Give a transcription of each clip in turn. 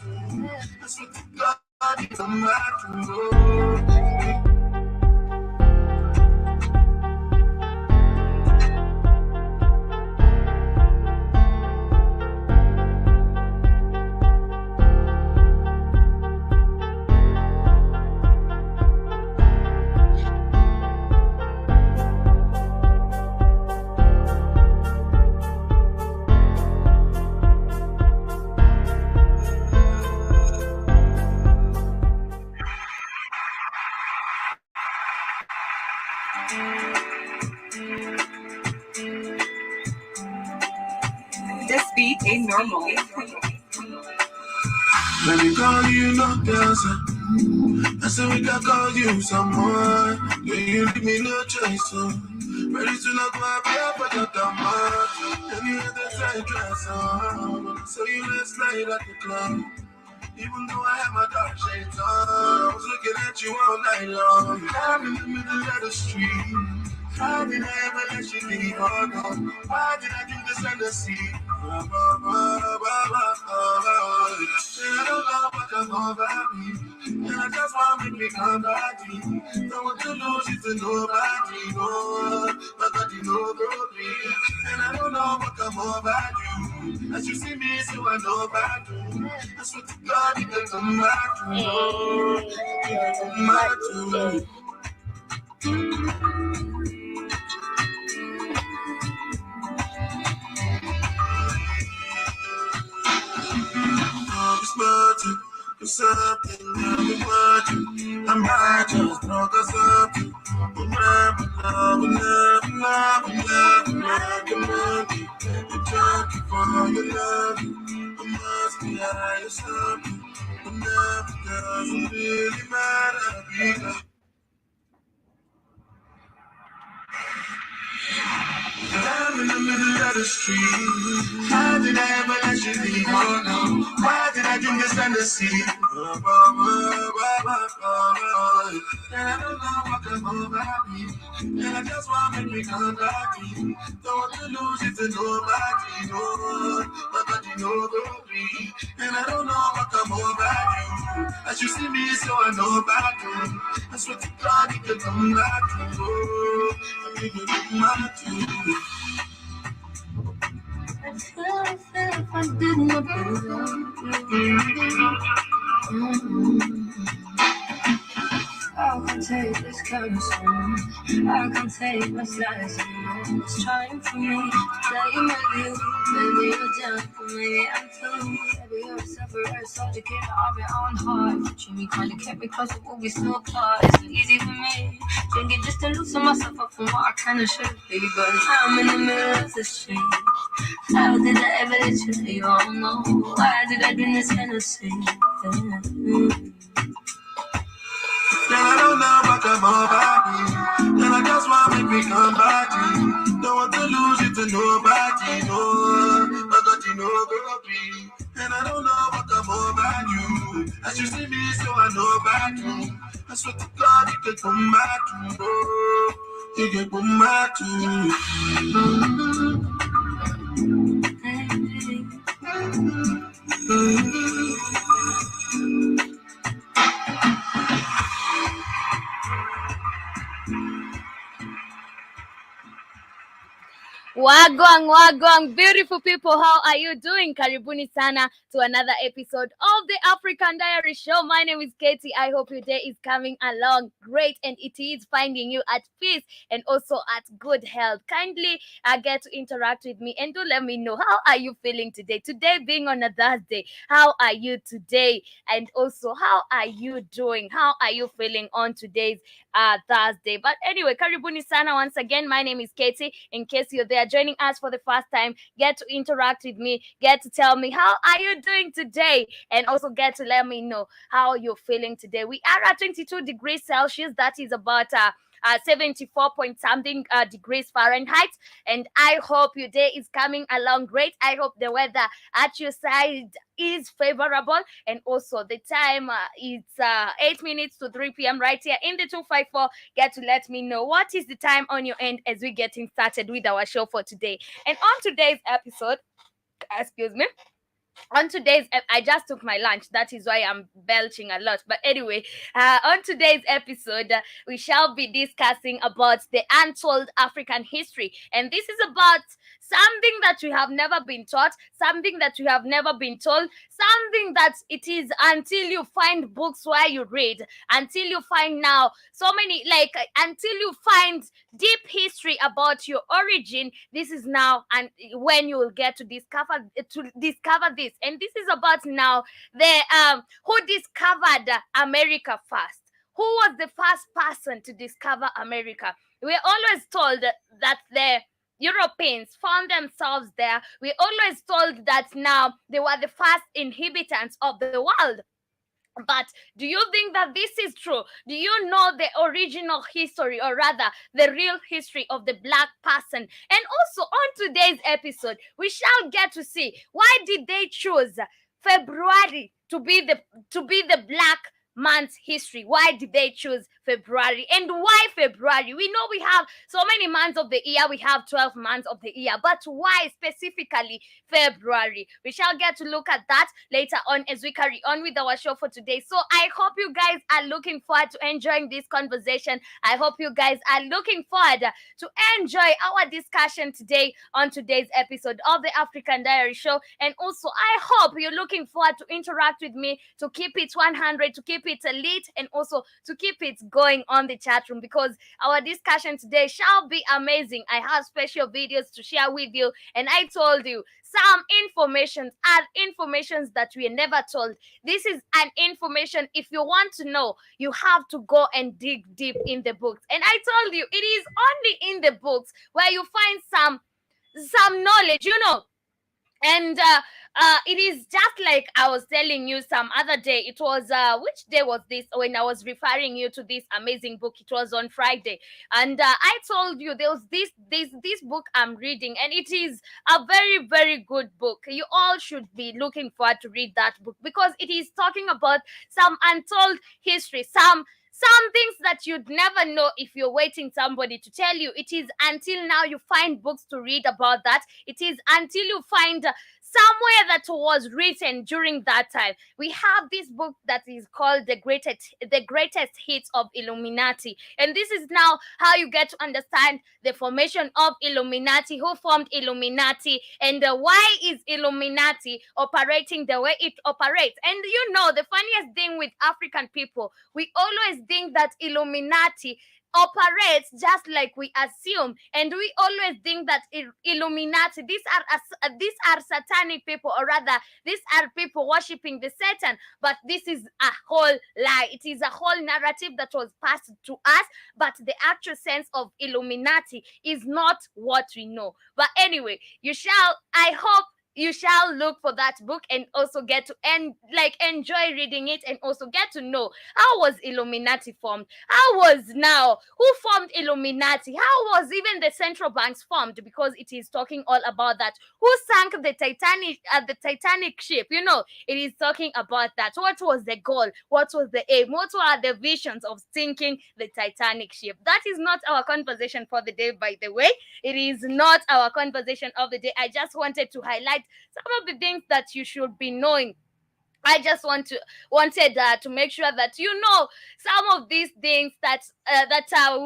I swear to God, you come back to me. This beat ain't normal. Let me call you no dancer. I said we can call you someone. Yeah, you give me no choice, so ready to knock my beer for your tomato. And you had the tight dress on. So you last night at the club. Even though I had my dark shades on, I was looking at you all night long. I'm in the middle of the street. How did I ever let you leave? Oh no, why did I do this fantasy? And I don't know what come over me. And I just want to make me come back to you. Don't want to lose you to nobody, no. Nobody, nobody. And I don't know what come over you. As you see me, so I know about you. I swear to God, you can come back to me. You can come back to me. Something that we want you. I might just broke us up. We'll never love, we'll never love, we'll never love your money. We're junkie for your love. I must be high or something. But never doesn't really matter because I'm in the middle of the street. How did I ever let you leave? Oh no, why did I dream this fantasy? And I don't know what come over me. And I just want to make me come back to you. Don't want to lose you to nobody, no. Nobody, nobody. And I don't know what come over you. As you see me, so I know about you. I swear to God, you can come back to you. You can come back to you. I feel if I didn't know I can't take this kind of song. I can't take what's lies anymore. It's trying for me to play my view. Maybe you're down for me, I'm too. Maybe you're a sufferer, so to get off your own heart. Treat me kind of kept me close, but we still apart. It's not easy for me. Drink it just to loosen myself up from what I kind of should be. But I'm in the middle of the street. How did I ever let you leave? Oh no, why did I do this fantasy? And I don't know what come over me. And I just want to make me come back to you. Don't want to lose you to nobody, no. Nobody, nobody. And I don't know what come over you. As you see me, so I know about you. I swear to God, you can come back to me. You can come back to Wagwang, beautiful people, how are you doing? Karibuni sana to another episode of the African Diary Show. My name is Katie. I hope your day is coming along great and it is finding you at peace and also at good health. Kindly get to interact with me and do let me know how are you feeling today. Today being on a Thursday, how are you today? And also how are you doing? How are you feeling on today's Thursday? But anyway, Karibuni sana once again. My name is Katie. In case you're there joining us for the first time, get to interact with me, get to tell me how are you doing today, and also get to let me know how you're feeling today. We are at 22 degrees Celsius. That is about 74 point something degrees Fahrenheit. And I hope your day is coming along great. I hope the weather at your side is favorable, and also the time it's 8 minutes to 3 p.m. right here in the 254. Get to let me know what is the time on your end as we getting started with our show for today. And on today's episode, excuse me, On today's I just took my lunch, that is why I'm belching a lot, but anyway, on today's episode, we shall be discussing about the untold African history, and this is about something that we have never been taught, something that we have never been told, something that it is until you find books where you read, until you find now so many, like until you find deep history about your origin. This is now and when you will get to discover this, and this is about now the who discovered America first. Who was the first person to discover America? We're always told that the Europeans found themselves there. We're always told that now they were the first inhabitants of the world. But do you think that this is true? Do you know the original history, or rather the real history of the black person? And also on today's episode, we shall get to see why did they choose February to be the black month's history. Why did they choose February? And why February? We know we have so many months of the year. We have 12 months of the year. But why specifically February? We shall get to look at that later on as we carry on with our show for today. So I hope you guys are looking forward to enjoying this conversation. I hope you guys are looking forward to enjoy our discussion today on today's episode of the African Diary Show. And also, I hope you're looking forward to interact with me, to keep it 100, to keep it lit, and also to keep it going on the chat room, because our discussion today shall be amazing. I have special videos to share with you, and I told you some informations are informations that we are never told. This is an information, if you want to know, you have to go and dig deep in the books. And I told you, it is only in the books where you find some knowledge, and it is just like I was telling you some other day. It was which day was this when I was referring you to this amazing book? It was on Friday, and I told you there was this book I'm reading, and it is a very, very good book. You all should be looking forward to read that book, because it is talking about some untold history, some things that you'd never know if you're waiting somebody to tell you. It is until now you find books to read about that. It is until you find somewhere that was written during that time. We have this book that is called the greatest hits of Illuminati, and this is now how you get to understand the formation of Illuminati, who formed Illuminati, and why is Illuminati operating the way it operates. And the funniest thing with African people, we always think that Illuminati operates just like we assume, and we always think that Illuminati, these are satanic people, or rather these are people worshiping the Satan. But this is a whole lie. It is a whole narrative that was passed to us, but the actual sense of Illuminati is not what we know. But anyway, I hope you shall look for that book, and also get to enjoy reading it, and also get to know how was Illuminati formed, who formed Illuminati, how was even the central banks formed, because it is talking all about that. Who sank the Titanic ship? It is talking about that. What was the goal? What was the aim? What were the visions of sinking the Titanic ship? That is not our conversation for the day, by the way. It is not our conversation of the day. I just wanted to highlight some of the things that you should be knowing. I just wanted to make sure that some of these things that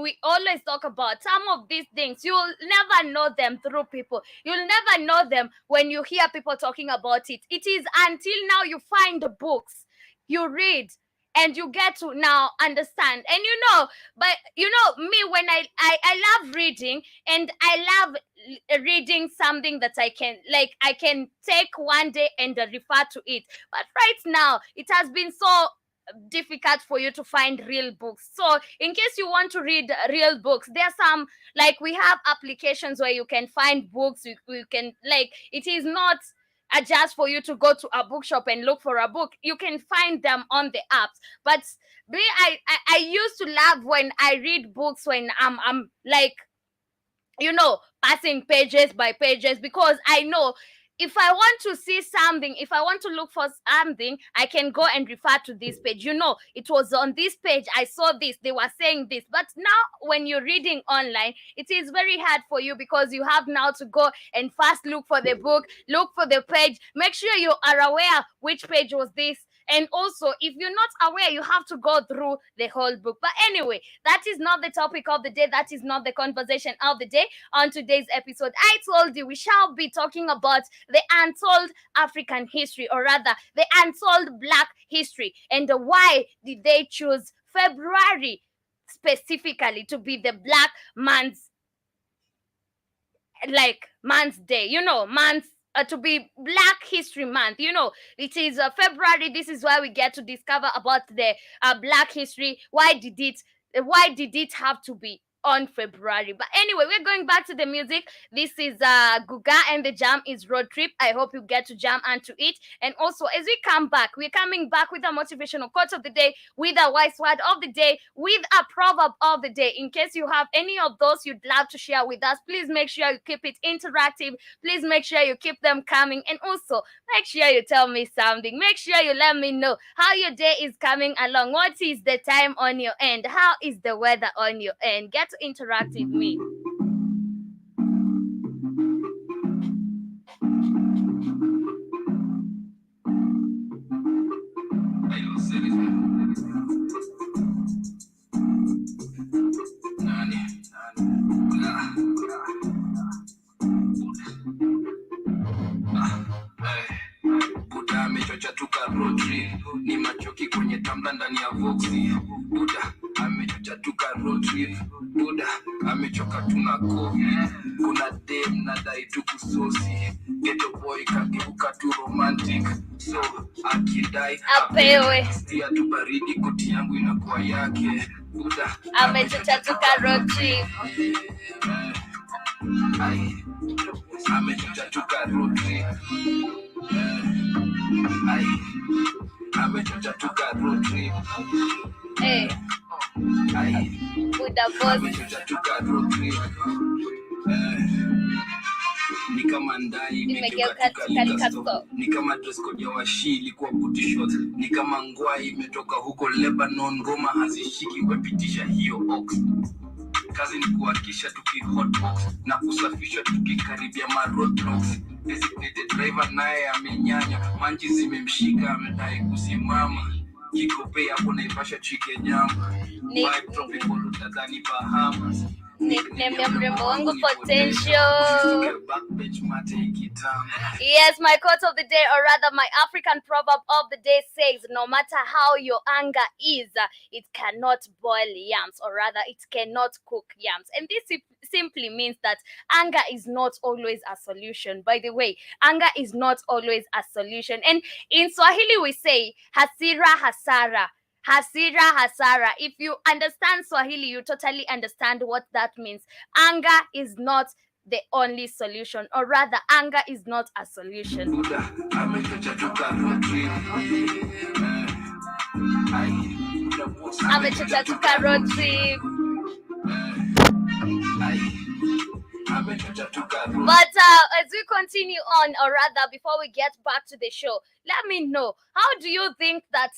we always talk about. Some of these things you'll never know them through people. You'll never know them when you hear people talking about it. It is until now you find the books, you read, and you get to now understand. And but me, when I love reading, and I love reading something that I can take one day and refer to it. But right now it has been so difficult for you to find real books. So in case you want to read real books, there are some, we have applications where you can find books. You can, it is not just for you to go to a bookshop and look for a book. You can find them on the apps. But me, I used to love when I read books, when I'm passing pages by pages, because I know if I want to see something, if I want to look for something, I can go and refer to this page. It was on this page, I saw this, they were saying this. But now when you're reading online, it is very hard for you, because you have now to go and first look for the book, look for the page, make sure you are aware which page was this. And also, if you're not aware, you have to go through the whole book. But anyway, that is not the topic of the day. That is not the conversation of the day. On today's episode, I told you we shall be talking about the untold African history, or rather, the untold Black history. And why did they choose February specifically to be the Black man's, man's day, man's, to be Black History Month. It is February. This is why we get to discover about the Black history. Why did it have to be on February? But anyway, we're going back to the music. This is Guga, and the jam is Road Trip. I hope you get to jam onto it. And also, as we come back, we're coming back with a motivational quote of the day, with a wise word of the day, with a proverb of the day. In case you have any of those you'd love to share with us, please make sure you keep it interactive. Please make sure you keep them coming. And also, make sure you tell me something. Make sure you let me know how your day is coming along. What is the time on your end? How is the weather on your end? Get to interact with me. Buda amechocha tuka road trip, ni machoki kwenye tambla ndani ya voxi. Buda amechocha tuka road trip, Buda amechoka tuna COVID. Kuna dem nadai tuku sosi, ghetto boy kageuka tu romantic. So akidai Apewe. Stia tu baridi, koti yangu inakuwa yake. Buda Amechocha tuka road trip. Amechocha tuka road trip. Amechocha tuka road trip. Hey, Buddha boss. Amechocha tuka road trip. Ni kama ndai imegeuka tuka, ni kama dress code ya washi ilikuwa booty shorts, ni kama ngwai imetoka huko Lebanon, ngoma hazishiki wepitisha hiyo ox. Kazi ni kuhakisha hotbox na kusafisha tukikaribia roadblocks. Designated driver naye amenyanya, manji zimemshika amedai kusimama. Kikope hapo Naivasha chike nyama. Vibe tropical utadhani Bahamas. Nickname mrembo wangu Potential. Yes, my quote of the day, or rather my African proverb of the day, says no matter how your anger is, it cannot boil yams, or rather it cannot cook yams. And this simply means that anger is not always a solution. By the way, anger is not always a solution. And in Swahili we say hasira hasara. Hasira hasara. If you understand Swahili, you totally understand what that means. Anger is not the only solution, or rather, anger is not a solution. Amechocha tuka road trip. But as we continue on, or rather, before we get back to the show, let me know, how do you think that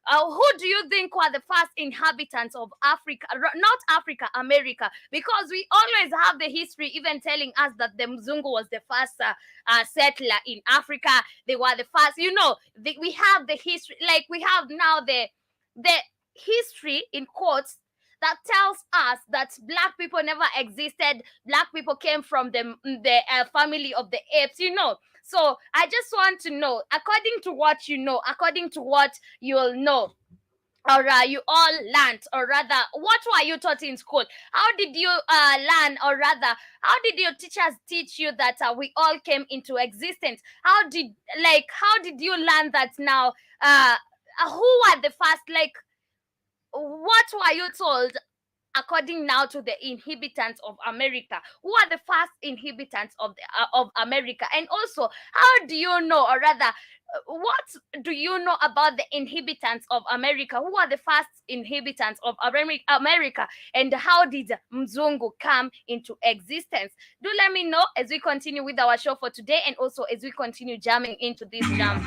who do you think were the first inhabitants of Africa, not Africa, America? Because we always have the history even telling us that the Mzungu was the first settler in Africa. They were the first, we have the history, like we have now the history in quotes that tells us that Black people never existed. Black people came from the family of the apes, So I just want to know, according to what you know, according to what you'll know, or you all learned, or rather, what were you taught in school? How did you learn, or rather, how did your teachers teach you that we all came into existence? How did you learn that now? Who were the first, what were you told according now to the inhabitants of America? Who are the first inhabitants of America? And also, how do you know, or rather, what do you know about the inhibitants of America? Who are the first inhibitants of America, and how did Mzungu come into existence? Do let me know as we continue with our show for today, and also as we continue jamming into this jam.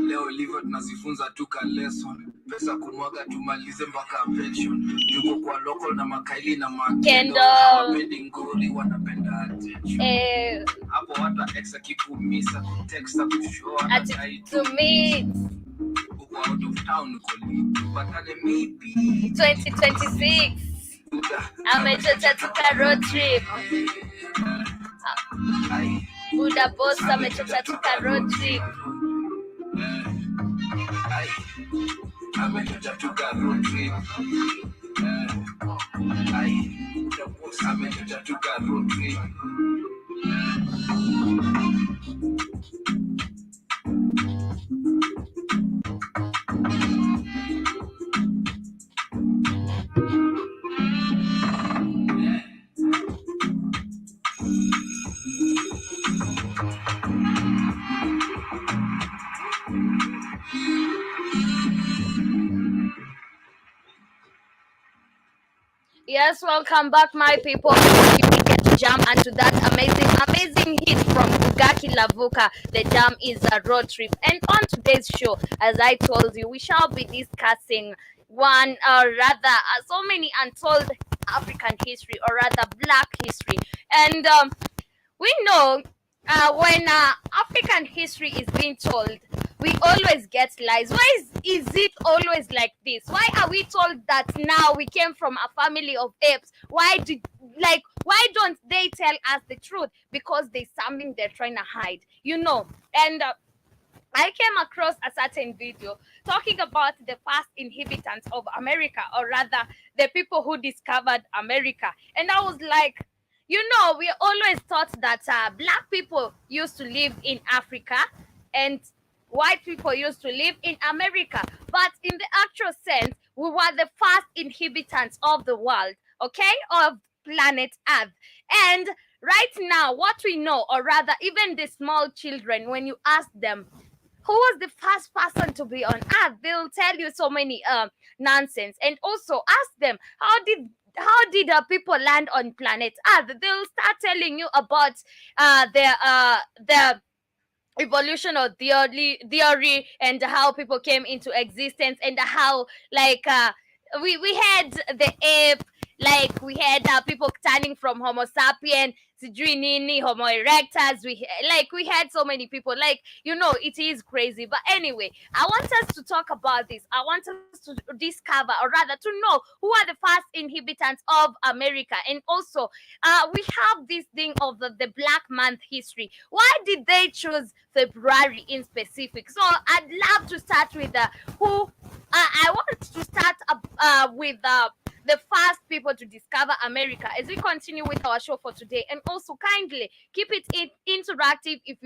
Leo ilivyo tunazifunza tuka lesson, pesa kumwaga tumalize mpaka pension. Yuko kwa local na makaili na makendo, hawapendi ngori wanapenda attention. Hapo hata exa kikumisa kuteksta kushoa to meet uko out of town koli batane maybe 2026 amechocha tuka road trip. Buda boss amechocha tuka road trip. Amechocha tuka road trip. Amechocha tuka road trip. Yes, welcome back, my people. You get to jam onto that amazing hit from Bugaki Lavuka. The jam is a road trip. And on today's show, as I told you, we shall be discussing one, or rather, so many untold African history, or rather, Black history. And we know when African history is being told, we always get lies. Why is it always like this? Why are we told that now we came from a family of apes? Why don't they tell us the truth? Because there's something they're trying to hide, you know. And I came across a certain video talking about the first inhabitants of America, or rather the people who discovered America. And I was like, you know, we always thought that Black people used to live in Africa and white people used to live in America. But in the actual sense, we were the first inhabitants of the world, okay, of planet Earth. And right now, what we know, or rather, even the small children, when you ask them, who was the first person to be on Earth, they'll tell you so many nonsense. And also ask them, how did people land on planet Earth? They'll start telling you about the evolutional theory and how people came into existence, and how we had the ape, like we had people turning from Homo sapien, Homo erectus. We had so many people, like, you know, it is crazy. But anyway, I want us to talk about this. I want us to discover, or rather to know, who are the first inhabitants of America. And also we have this thing of the Black Month history. Why did they choose February in specific? So I'd love to start with who I want to start with the first people to discover America as we continue with our show for today. And also kindly keep it interactive. If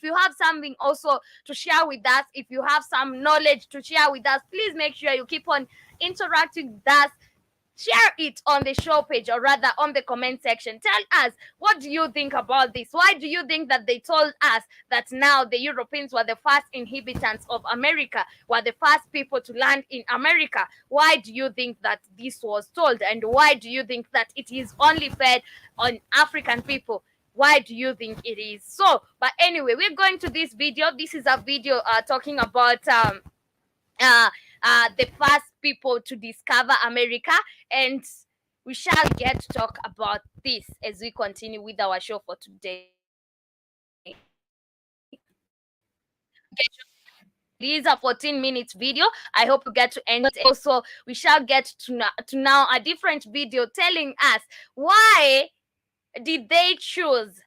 you have something also to share with us, if you have some knowledge to share with us, please make sure you keep on interacting with us. Share it on the show page, or rather on the comment section. Tell us, what do you think about this? Why do you think that they told us that now the Europeans were the first inhabitants of America, were the first people to land in America? Why do you think that this was told? And why do you think that it is only fed on African people? Why do you think it is so? But anyway, we're going to this video. This is a video talking about the first people to discover America, and we shall get to talk about this as we continue with our show for today. It is a 14-minute video. I hope you get to end it. Also, we shall get to now a different video telling us why did they choose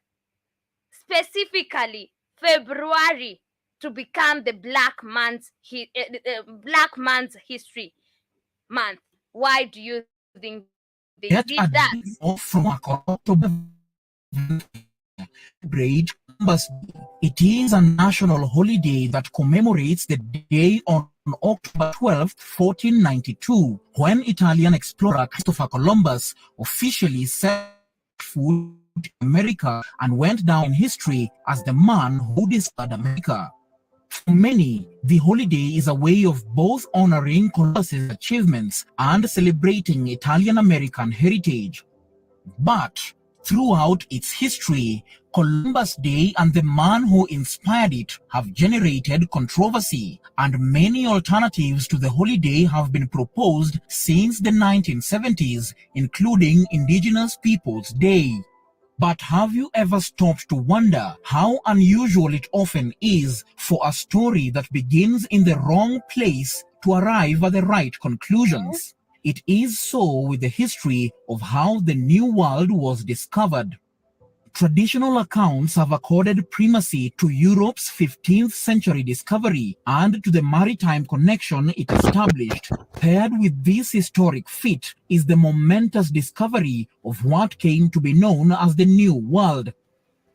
specifically February to become the Black Month History Month. Why do you think they did that? From October, it is a national holiday that commemorates the day on October 12, 1492, when Italian explorer Christopher Columbus officially set foot in America and went down in history as the man who discovered America. For many, the holiday is a way of both honoring Columbus's achievements and celebrating Italian-American heritage. But throughout its history, Columbus Day and the man who inspired it have generated controversy, and many alternatives to the holiday have been proposed since the 1970s, including Indigenous Peoples Day. But have you ever stopped to wonder how unusual it often is for a story that begins in the wrong place to arrive at the right conclusions? It is so with the history of how the New World was discovered. Traditional accounts have accorded primacy to Europe's 15th century discovery and to the maritime connection it established. Paired with this historic feat is the momentous discovery of what came to be known as the New World.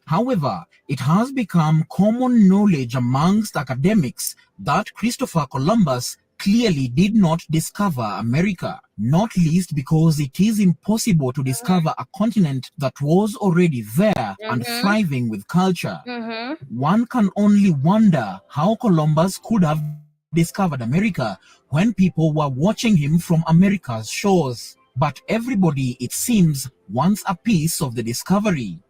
However, it has become common knowledge amongst academics that Christopher Columbus clearly did not discover America, not least because it is impossible to discover a continent that was already there and thriving with culture. One can only wonder how Columbus could have discovered America when people were watching him from America's shores. But everybody, it seems, wants a piece of the discovery.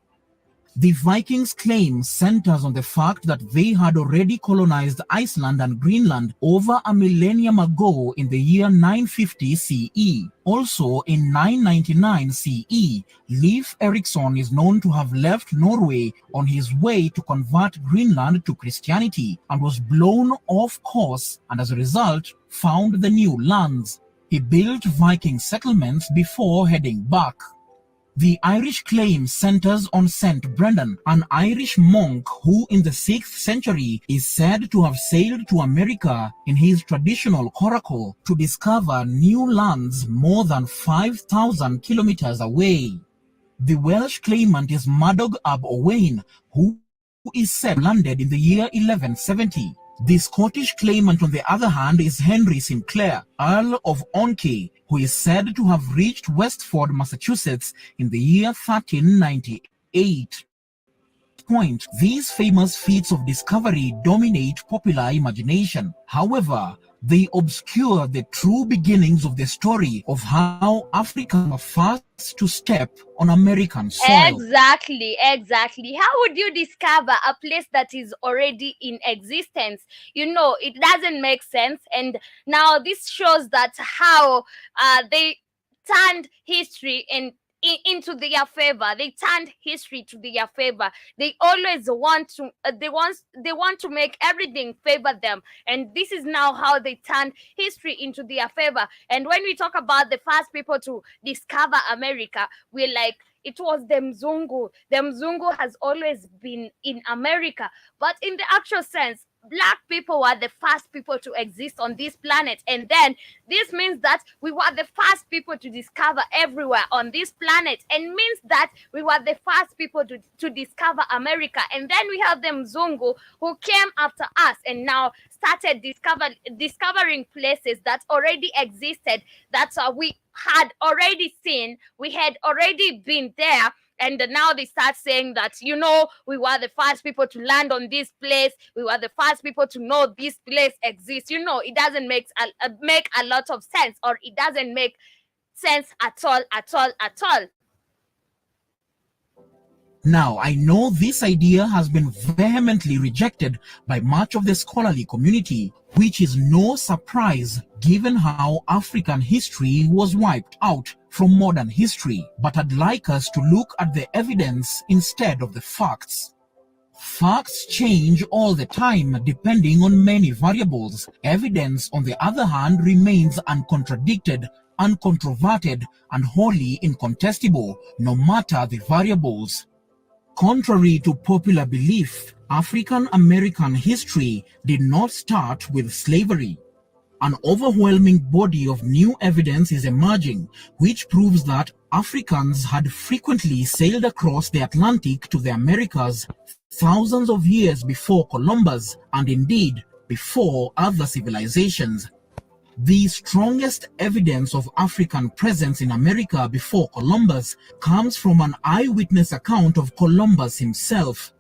The Vikings' claim centers on the fact that they had already colonized Iceland and Greenland over a millennium ago in the year 950 CE. Also, in 999 CE, Leif Erikson is known to have left Norway on his way to convert Greenland to Christianity and was blown off course, and as a result, found the new lands. He built Viking settlements before heading back. The Irish claim centers on St. Brendan, an Irish monk who in the 6th century is said to have sailed to America in his traditional coracle to discover new lands more than 5,000 kilometers away. The Welsh claimant is Madog ab Owain, who is said landed in the year 1170. The Scottish claimant, on the other hand, is Henry Sinclair, Earl of Onkey, who is said to have reached Westford, Massachusetts in the year 1398. These famous feats of discovery dominate popular imagination. However, they obscure the true beginnings of the story of how Africans were first to step on American soil. Exactly. How would you discover a place that is already in existence? It doesn't make sense. And now this shows that how they turned history into their favor. They turned history to their favor. They always want to they want to make everything favor them, and this is now how they turned history into their favor. And when we talk about the first people to discover America, we're like, it was the Mzungu. The Mzungu has always been in America, but in the actual sense, Black people were the first people to exist on this planet. And then this means that we were the first people to discover everywhere on this planet, and means that we were the first people to discover America. And then we have the Mzungu who came after us and now started discovering places that already existed, that we had already seen, we had already been there. And now they start saying that, we were the first people to land on this place. We were the first people to know this place exists. It doesn't make a lot of sense, or it doesn't make sense at all. Now, I know this idea has been vehemently rejected by much of the scholarly community, which is no surprise given how African history was wiped out from modern history. But I'd like us to look at the evidence instead of the facts. Facts change all the time depending on many variables. Evidence, on the other hand, remains uncontradicted, uncontroverted, and wholly incontestable, no matter the variables. Contrary to popular belief, African American history did not start with slavery. An overwhelming body of new evidence is emerging, which proves that Africans had frequently sailed across the Atlantic to the Americas thousands of years before Columbus, and indeed, before other civilizations. The strongest evidence of African presence in America before Columbus comes from an eyewitness account of Columbus himself.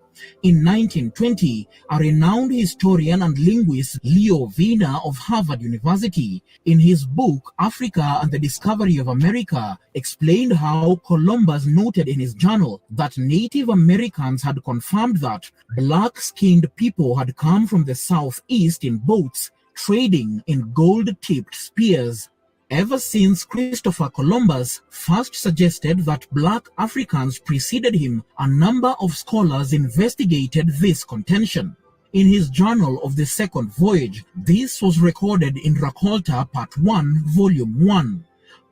In 1920, a renowned historian and linguist, Leo Wiener of Harvard University, in his book Africa and the Discovery of America, explained how Columbus noted in his journal that Native Americans had confirmed that black-skinned people had come from the southeast in boats, trading in gold-tipped spears. Ever since Christopher Columbus first suggested that black Africans preceded him, a number of scholars investigated this contention. In his Journal of the Second Voyage, this was recorded in Racolta Part 1, Volume 1.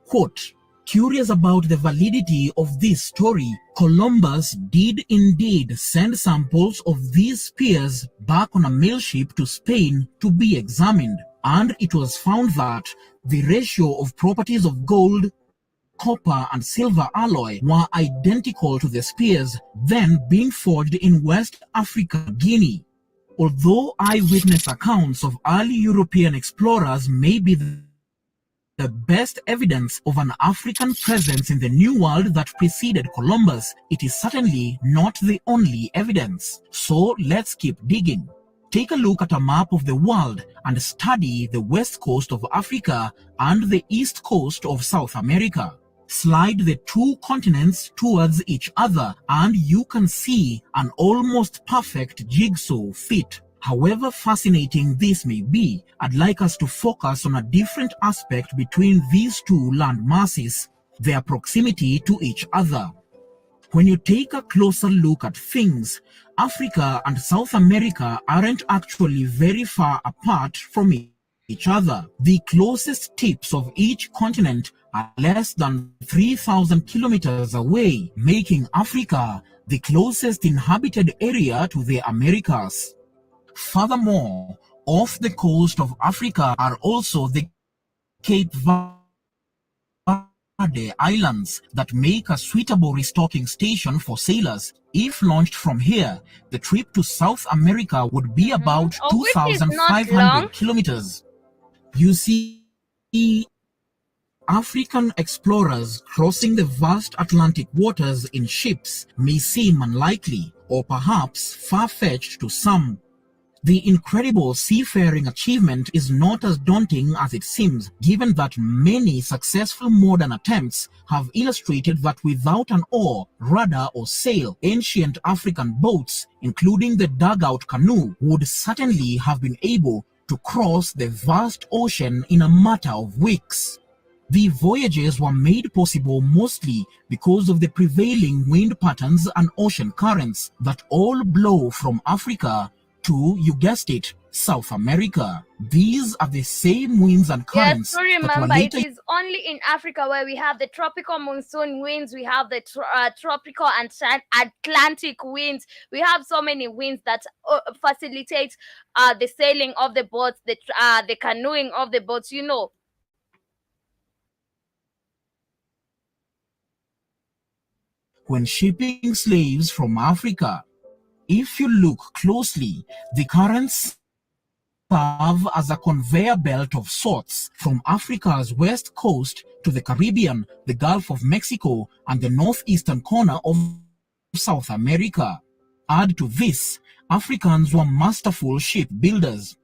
Quote, "Curious about the validity of this story, Columbus did indeed send samples of these spears back on a mail ship to Spain to be examined, and it was found that the ratio of properties of gold, copper, and silver alloy were identical to the spears then being forged in West Africa, Guinea. Although eyewitness accounts of early European explorers may be the best evidence of an African presence in the New World that preceded Columbus, it is certainly not the only evidence. So let's keep digging. Take a look at a map of the world and study the west coast of Africa and the east coast of South America. Slide the two continents towards each other and you can see an almost perfect jigsaw fit. However fascinating this may be, I'd like us to focus on a different aspect between these two land masses, their proximity to each other. When you take a closer look at things, Africa and South America aren't actually very far apart from each other. The closest tips of each continent are less than 3,000 kilometers away, making Africa the closest inhabited area to the Americas. Furthermore, off the coast of Africa are also the Cape Verde Islands that make a suitable restocking station for sailors. If launched from here, the trip to South America would be about 2,500 kilometers. You see, African explorers crossing the vast Atlantic waters in ships may seem unlikely or perhaps far-fetched to some. The incredible seafaring achievement is not as daunting as it seems, given that many successful modern attempts have illustrated that without an oar, rudder, or sail, ancient African boats, including the dugout canoe, would certainly have been able to cross the vast ocean in a matter of weeks. The voyages were made possible mostly because of the prevailing wind patterns and ocean currents that all blow from Africa to, you guessed it, South America. These are the same winds and currents. Yes, so remember, it is only in Africa where we have the tropical monsoon winds, we have the tropical and Atlantic winds. We have so many winds that facilitate the sailing of the boats, the canoeing of the boats, you know. When shipping slaves from Africa, if you look closely, the currents serve as a conveyor belt of sorts from Africa's west coast to the Caribbean, the Gulf of Mexico, and the northeastern corner of South America. Add to this, Africans were masterful shipbuilders.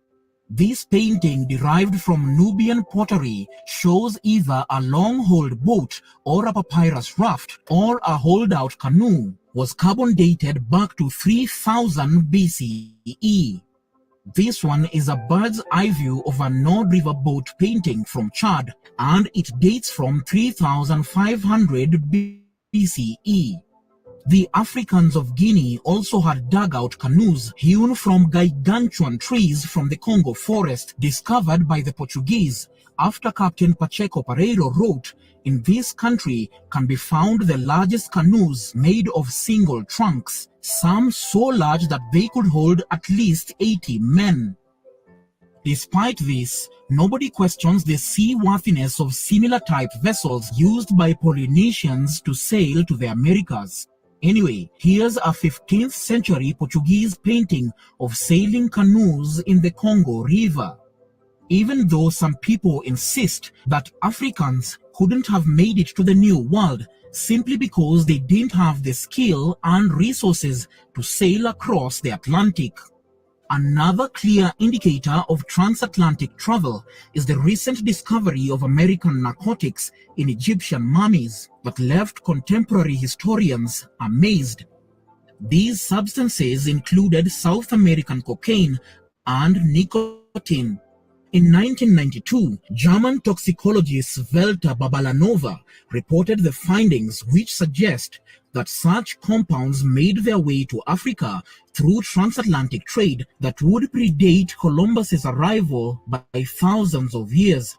This painting, derived from Nubian pottery, shows either a long-hauled boat or a papyrus raft or a holdout canoe. Was carbon dated back to 3000 BCE. This one is a bird's eye view of a Nord River boat painting from Chad, and it dates from 3500 BCE. The Africans of Guinea also had dugout canoes hewn from gargantuan trees from the Congo forest, discovered by the Portuguese. After Captain Pacheco Pereiro wrote, "In this country can be found the largest canoes made of single trunks, some so large that they could hold at least 80 men." Despite this, nobody questions the seaworthiness of similar type vessels used by Polynesians to sail to the Americas. Anyway, here's a 15th century Portuguese painting of sailing canoes in the Congo River. Even though some people insist that Africans couldn't have made it to the New World simply because they didn't have the skill and resources to sail across the Atlantic. Another clear indicator of transatlantic travel is the recent discovery of American narcotics in Egyptian mummies that left contemporary historians amazed. These substances included South American cocaine and nicotine. In 1992, German toxicologist Velta Babalanova reported the findings which suggest that such compounds made their way to Africa through transatlantic trade that would predate Columbus's arrival by thousands of years.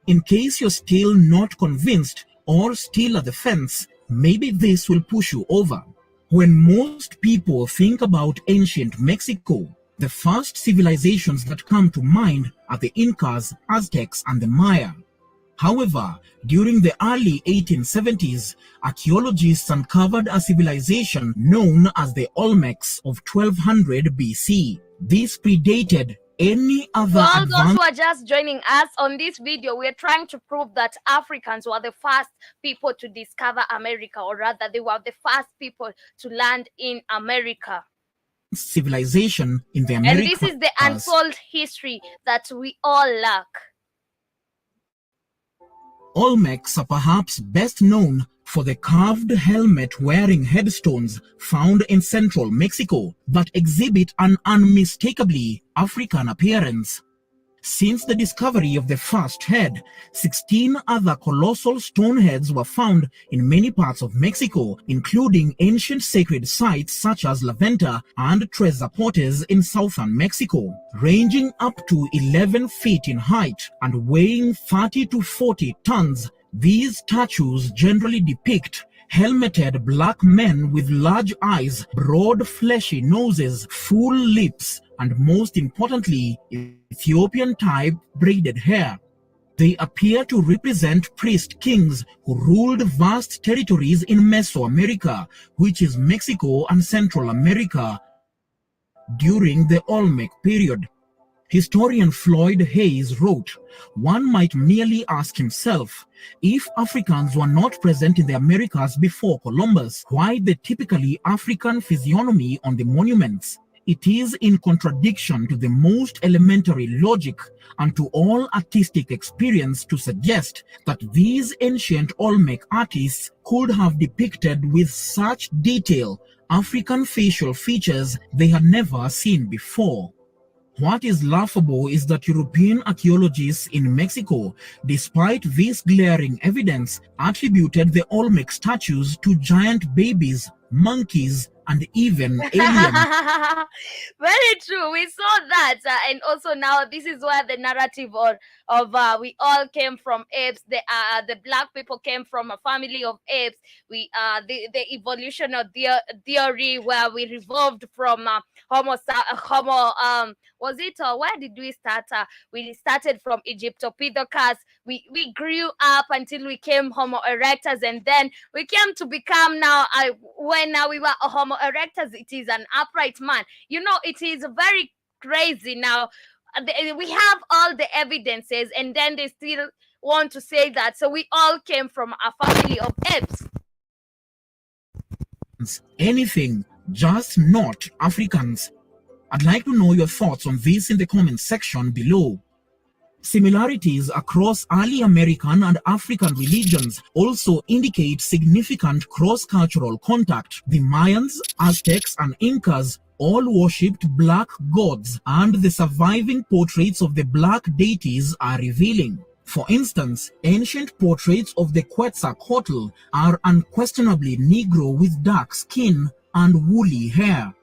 In case you're still not convinced or still at the fence, maybe this will push you over. When most people think about ancient Mexico, the first civilizations that come to mind are the Incas, Aztecs, and the Maya. However, during the early 1870s, archaeologists uncovered a civilization known as the Olmecs of 1200 BC. This predated any other For all those advanced... who are just joining us on this video, we are trying to prove that Africans were the first people to discover America, or rather they were the first people to land in America. civilization in the Americas. And this is the untold history that we all lack. Olmecs are perhaps best known for the carved helmet-wearing headstones found in central Mexico that exhibit an unmistakably African appearance. Since the discovery of the first head, 16 other colossal stone heads were found in many parts of Mexico, including ancient sacred sites such as La Venta and Tres Zapotes in southern Mexico, ranging up to 11 feet in height and weighing 30 to 40 tons. These statues generally depict helmeted black men with large eyes, broad fleshy noses, full lips, and most importantly, Ethiopian-type braided hair. They appear to represent priest kings who ruled vast territories in Mesoamerica, which is Mexico and Central America, during the Olmec period. Historian Floyd Hayes wrote, "One might merely ask himself, if Africans were not present in the Americas before Columbus, why the typically African physiognomy on the monuments? It is in contradiction to the most elementary logic and to all artistic experience to suggest that these ancient Olmec artists could have depicted with such detail African facial features they had never seen before." What is laughable is that European archaeologists in Mexico, despite this glaring evidence, attributed the Olmec statues to giant babies, monkeys, and even aliens. Very true. We saw that, and also now this is where the narrative of we all came from apes. The black people came from a family of apes. We the evolutionary theory where we evolved from Homo was it, or where did we start? We started from Egyptopithecus. We grew up until we came Homo erectus, and then we came to become now when we were a Homo erectus, it is an upright man. You know, it is very crazy now. We have all the evidences, and then they still want to say that. So we all came from a family of apes. Anything, just not Africans. I'd like to know your thoughts on this in the comments section below. Similarities across early American and African religions also indicate significant cross-cultural contact. The Mayans, Aztecs, and Incas all worshipped black gods, and the surviving portraits of the black deities are revealing. For instance, ancient portraits of the Quetzalcoatl are unquestionably Negro with dark skin and woolly hair.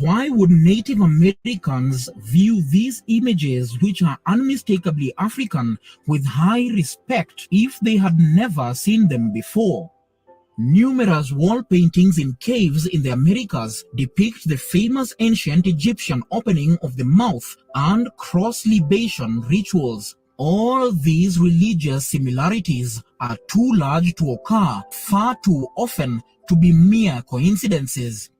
Why would Native Americans view these images, which are unmistakably African, with high respect if they had never seen them before? Numerous wall paintings in caves in the Americas depict the famous ancient Egyptian opening of the mouth and cross libation rituals. All these religious similarities are too large to occur far too often to be mere coincidences.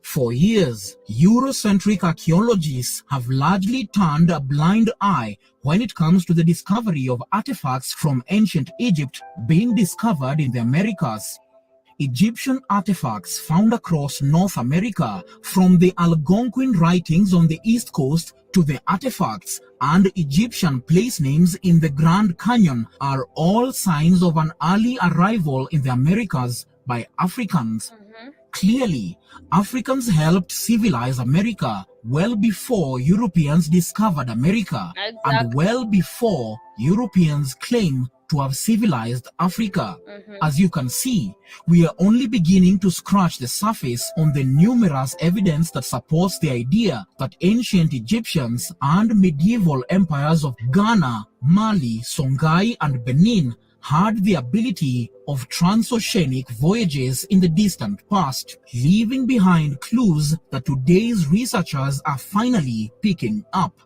For years, Eurocentric archaeologists have largely turned a blind eye when it comes to the discovery of artifacts from ancient Egypt being discovered in the Americas. Egyptian artifacts found across North America, from the Algonquin writings on the East Coast to the artifacts and Egyptian place names in the Grand Canyon, are all signs of an early arrival in the Americas by Africans. Clearly, Africans helped civilize America well before Europeans discovered America, and well before Europeans claim to have civilized Africa. As you can see, we are only beginning to scratch the surface on the numerous evidence that supports the idea that ancient Egyptians and medieval empires of Ghana, Mali, Songhai, and Benin had the ability of transoceanic voyages in the distant past, leaving behind clues that today's researchers are finally picking up.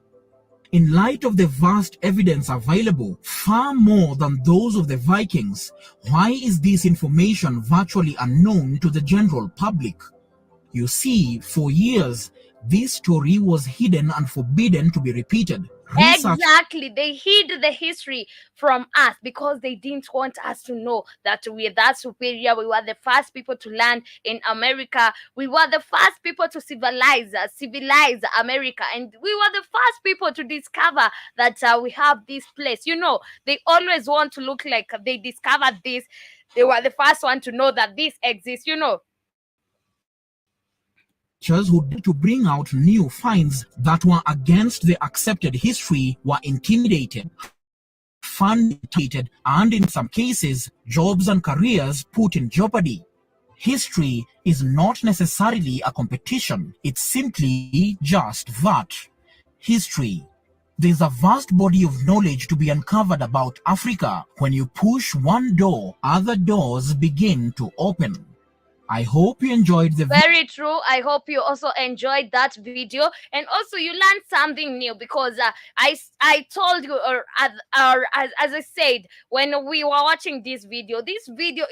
In light of the vast evidence available, far more than those of the Vikings, why is this information virtually unknown to the general public? You see, for years, this story was hidden and forbidden to be repeated. Exactly. They hid the history from us because they didn't want us to know that we are that superior. We were the first people to land in America. We were the first people to civilize America. And we were the first people to discover that we have this place. You know, they always want to look like they discovered this. They were the first one to know that this exists, you know. Who dared to bring out new finds that were against the accepted history were intimidated, funded, and in some cases, jobs and careers put in jeopardy. History is not necessarily a competition, it's simply just that. History. There's a vast body of knowledge to be uncovered about Africa. When you push one door, other doors begin to open. I hope you enjoyed the video. Very true. I hope you also enjoyed that video, and also you learned something new because I told you, or as I said when we were watching this video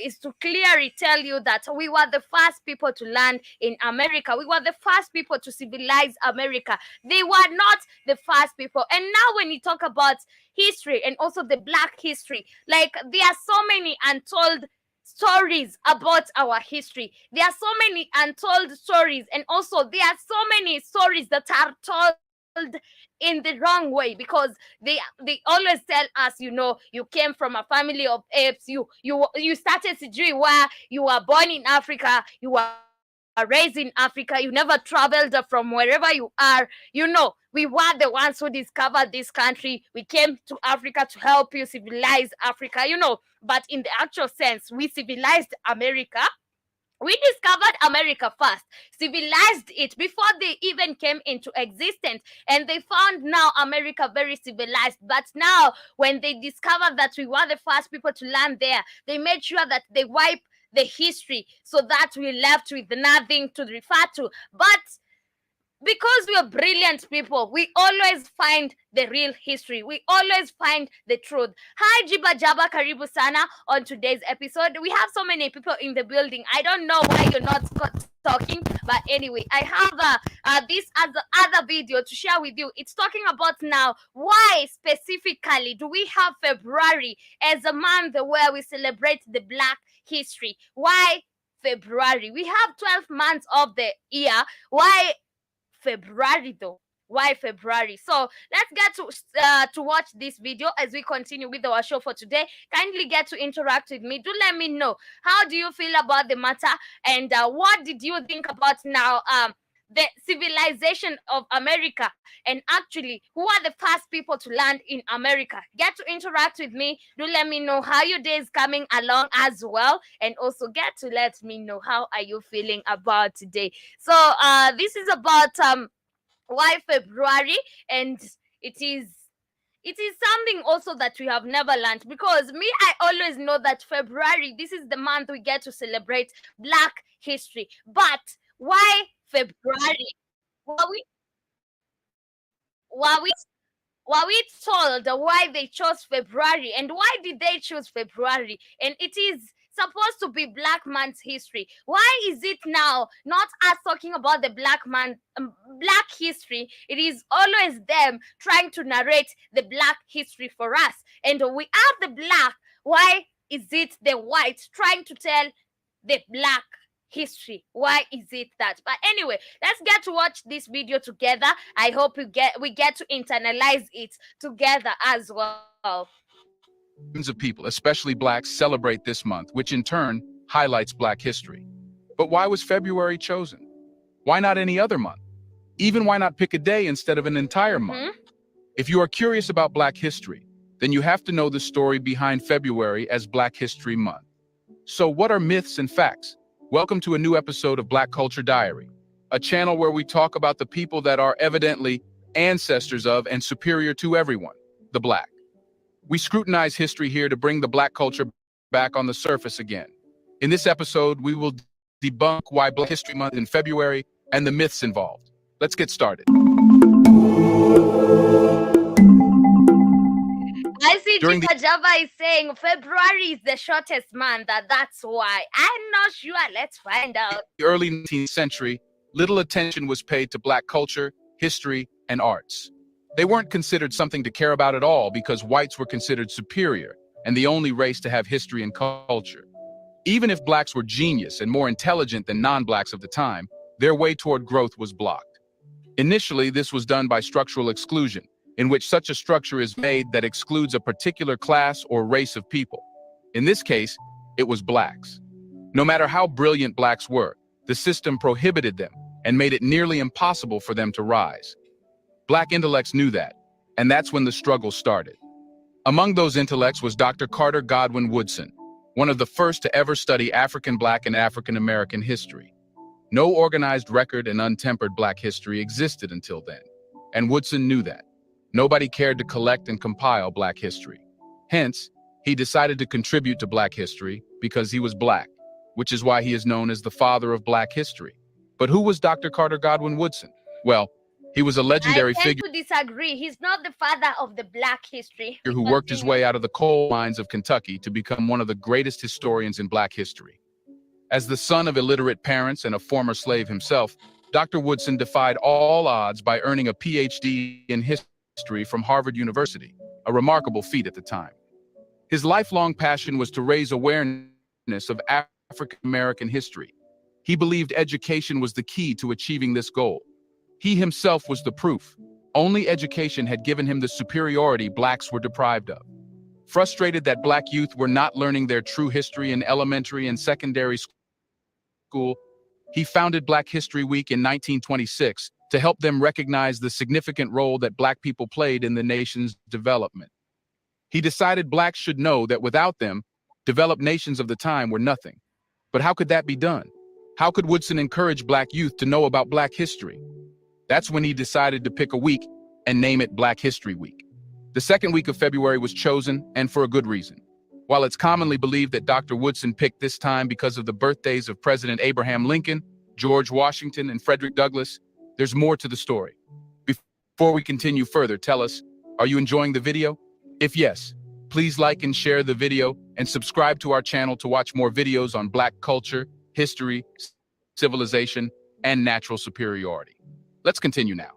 is to clearly tell you that we were the first people to land in America. We were the first people to civilize America. They were not the first people. And now when you talk about history and also the Black history, like there are so many untold stories about our history. There are so many untold stories, and also there are so many stories that are told in the wrong way because they always tell us, you know, you came from a family of apes, you started Sijui where you were born in Africa, you were raised in Africa, you never traveled from wherever you are. You know, we were the ones who discovered this country. We came to Africa to help you civilize Africa, you know. But in the actual sense, we civilized America. We discovered America first, civilized it before they even came into existence, and they found now America very civilized. But now, when they discovered that we were the first people to land there, they made sure that they wipe the history so that we're left with nothing to refer to. But because we are brilliant people, we always find the real history. We always find the truth. Hi, Jiba Jaba, karibu sana on today's episode. We have so many people in the building. I don't know why you're not talking, but anyway, I have this other video to share with you. It's talking about now why specifically do we have February as a month where we celebrate the Black history. Why February? We have 12 months of the year. Why February though? Why February? So let's get to watch this video as we continue with our show for today. Kindly get to interact with me. Do let me know, how do you feel about the matter, and what did you think about now the civilization of America, and actually who are the first people to land in America? Get to interact with me. Do let me know how your day is coming along as well, and also get to let me know how are you feeling about today. So this is about why February, and it is something also that we have never learned, because me, I always know that February, this is the month we get to celebrate Black history. But why February? Why we were we told why they chose February and why did they choose February? And it is supposed to be Black Man's history. Why is it now not us talking about the Black history? It is always them trying to narrate the Black history for us. And we are the Black. Why is it the whites trying to tell the Black history? Why is it that? But anyway, let's get to watch this video together. I hope we get to internalize it together as well. Millions of people, especially blacks, celebrate this month, which in turn highlights Black history. But why was February chosen? Why not any other month? Even why not pick a day instead of an entire month? If you are curious about Black history, then you have to know the story behind February as Black History Month. So what are myths and facts? Welcome to a new episode of Black Culture Diary, a channel where we talk about the people that are evidently ancestors of and superior to everyone, the Black. We scrutinize history here to bring the Black culture back on the surface again. In this episode, we will debunk why Black History Month in February and the myths involved. Let's get started. I see Jika Java is saying February is the shortest month. That's why. I'm not sure. Let's find out. The early 19th century, little attention was paid to Black culture, history, and arts. They weren't considered something to care about at all because whites were considered superior and the only race to have history and culture. Even if blacks were genius and more intelligent than non-blacks of the time, their way toward growth was blocked. Initially, this was done by structural exclusion, in which such a structure is made that excludes a particular class or race of people. In this case, it was blacks. No matter how brilliant blacks were, the system prohibited them and made it nearly impossible for them to rise. Black intellects knew that, and that's when the struggle started. Among those intellects was Dr. Carter Godwin Woodson, one of the first to ever study African Black and African American history. No organized record and untempered Black history existed until then, and Woodson knew that. Nobody cared to collect and compile Black history. Hence, he decided to contribute to Black history because he was Black, which is why he is known as the father of Black history. But who was Dr. Carter Godwin Woodson? Well, he was a legendary figure to disagree. He's not the father of the Black history. Who worked his way out of the coal mines of Kentucky to become one of the greatest historians in Black history. As the son of illiterate parents and a former slave himself, Dr. Woodson defied all odds by earning a PhD in history from Harvard University, a remarkable feat at the time. His lifelong passion was to raise awareness of African American history. He believed education was the key to achieving this goal. He himself was the proof. Only education had given him the superiority blacks were deprived of. Frustrated that Black youth were not learning their true history in elementary and secondary school, he founded Black History Week in 1926 to help them recognize the significant role that Black people played in the nation's development. He decided blacks should know that without them, developed nations of the time were nothing. But how could that be done? How could Woodson encourage Black youth to know about Black history? That's when he decided to pick a week and name it Black History Week. The second week of February was chosen, and for a good reason. While it's commonly believed that Dr. Woodson picked this time because of the birthdays of President Abraham Lincoln, George Washington, and Frederick Douglass, there's more to the story. Before we continue further, tell us, are you enjoying the video? If yes, please like and share the video and subscribe to our channel to watch more videos on Black culture, history, civilization, and natural superiority. Let's continue now.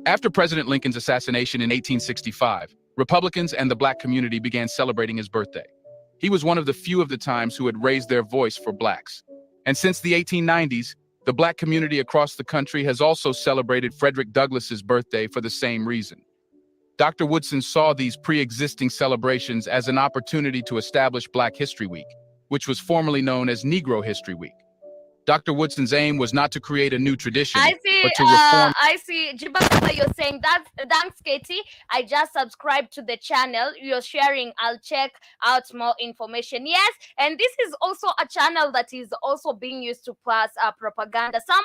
After President Lincoln's assassination in 1865, Republicans and the Black community began celebrating his birthday. He was one of the few of the times who had raised their voice for blacks. And since the 1890s, the Black community across the country has also celebrated Frederick Douglass's birthday for the same reason. Dr. Woodson saw these pre-existing celebrations as an opportunity to establish Black History Week, which was formerly known as Negro History Week. Dr. Woodson's aim was not to create a new tradition, but to reform. I see, Jibaba, you're saying that. Thanks, Katie. I just subscribed to the channel. You're sharing. I'll check out more information. Yes, and this is also a channel that is also being used to pass propaganda. Some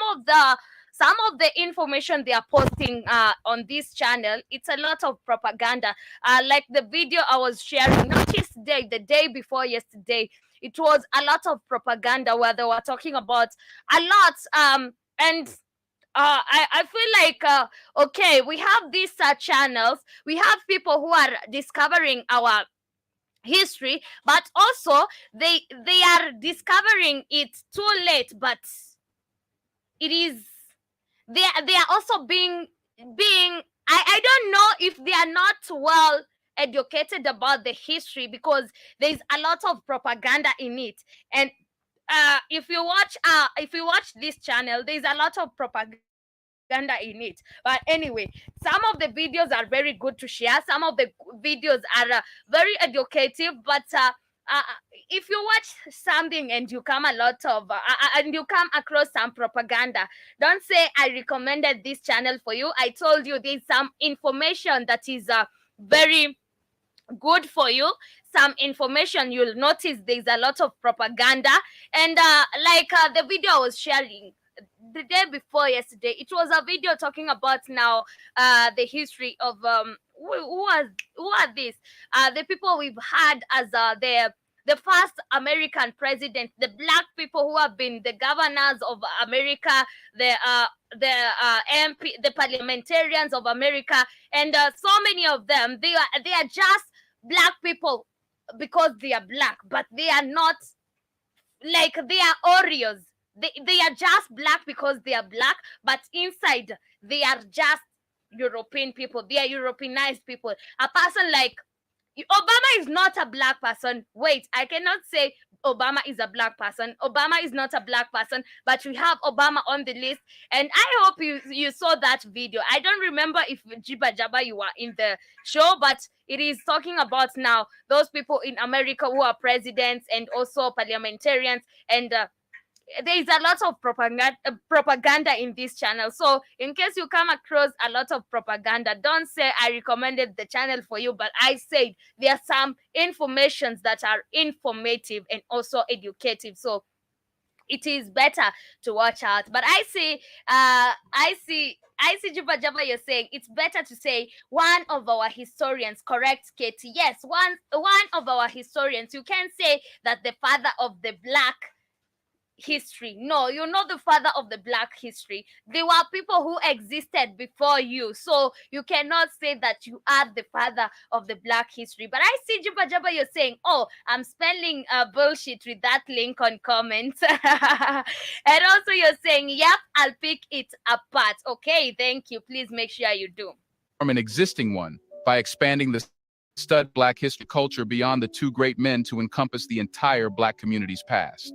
of the information they are posting on this channel, it's a lot of propaganda. Like the video I was sharing, not yesterday, the day before yesterday, it was a lot of propaganda where they were talking about a lot. And I feel like okay, we have these channels, we have people who are discovering our history, but also they are discovering it too late, but it is, they are also being I don't know if they are not well educated about the history, because there's a lot of propaganda in it. And if you watch this channel, there's a lot of propaganda in it. But anyway, some of the videos are very good to share, some of the videos are very educative, but uh, if you watch something and you come a lot of and you come across some propaganda, don't say I recommended this channel for you. I told you there's some information that is very good for you, some information. You'll notice there's a lot of propaganda. And the video I was sharing the day before yesterday, it was a video talking about now the history of who are these the people we've had as the first American president, the black people who have been the governors of America, the MP, the parliamentarians of America, and so many of them, they are just black people because they are black, but they are not like they are Oreos. They are just black because they are black, but inside they are just European people. They are Europeanized people. A person like Obama is not a black person. Wait, I cannot say Obama is a black person. Obama is not a black person, but we have Obama on the list. And I hope you saw that video. I don't remember if Jiba Jaba you were in the show, but it is talking about now those people in America who are presidents and also parliamentarians. And there is a lot of propaganda in this channel. So in case you come across a lot of propaganda, don't say I recommended the channel for you, but I said there are some informations that are informative and also educative. So it is better to watch out. But I see Juba Jaba, you're saying it's better to say one of our historians. Correct, Katie? Yes, one of our historians. You can say that the father of the black history. No, you're not the father of the black history. There were people who existed before you, so you cannot say that you are the father of the black history. But I see Juba Jaba, you're saying, oh, I'm spelling bullshit with that link on comments. And also you're saying, yep, I'll pick it apart. Okay, thank you. Please make sure you do. An existing one by expanding the stud black history culture beyond the two great men to encompass the entire black community's past.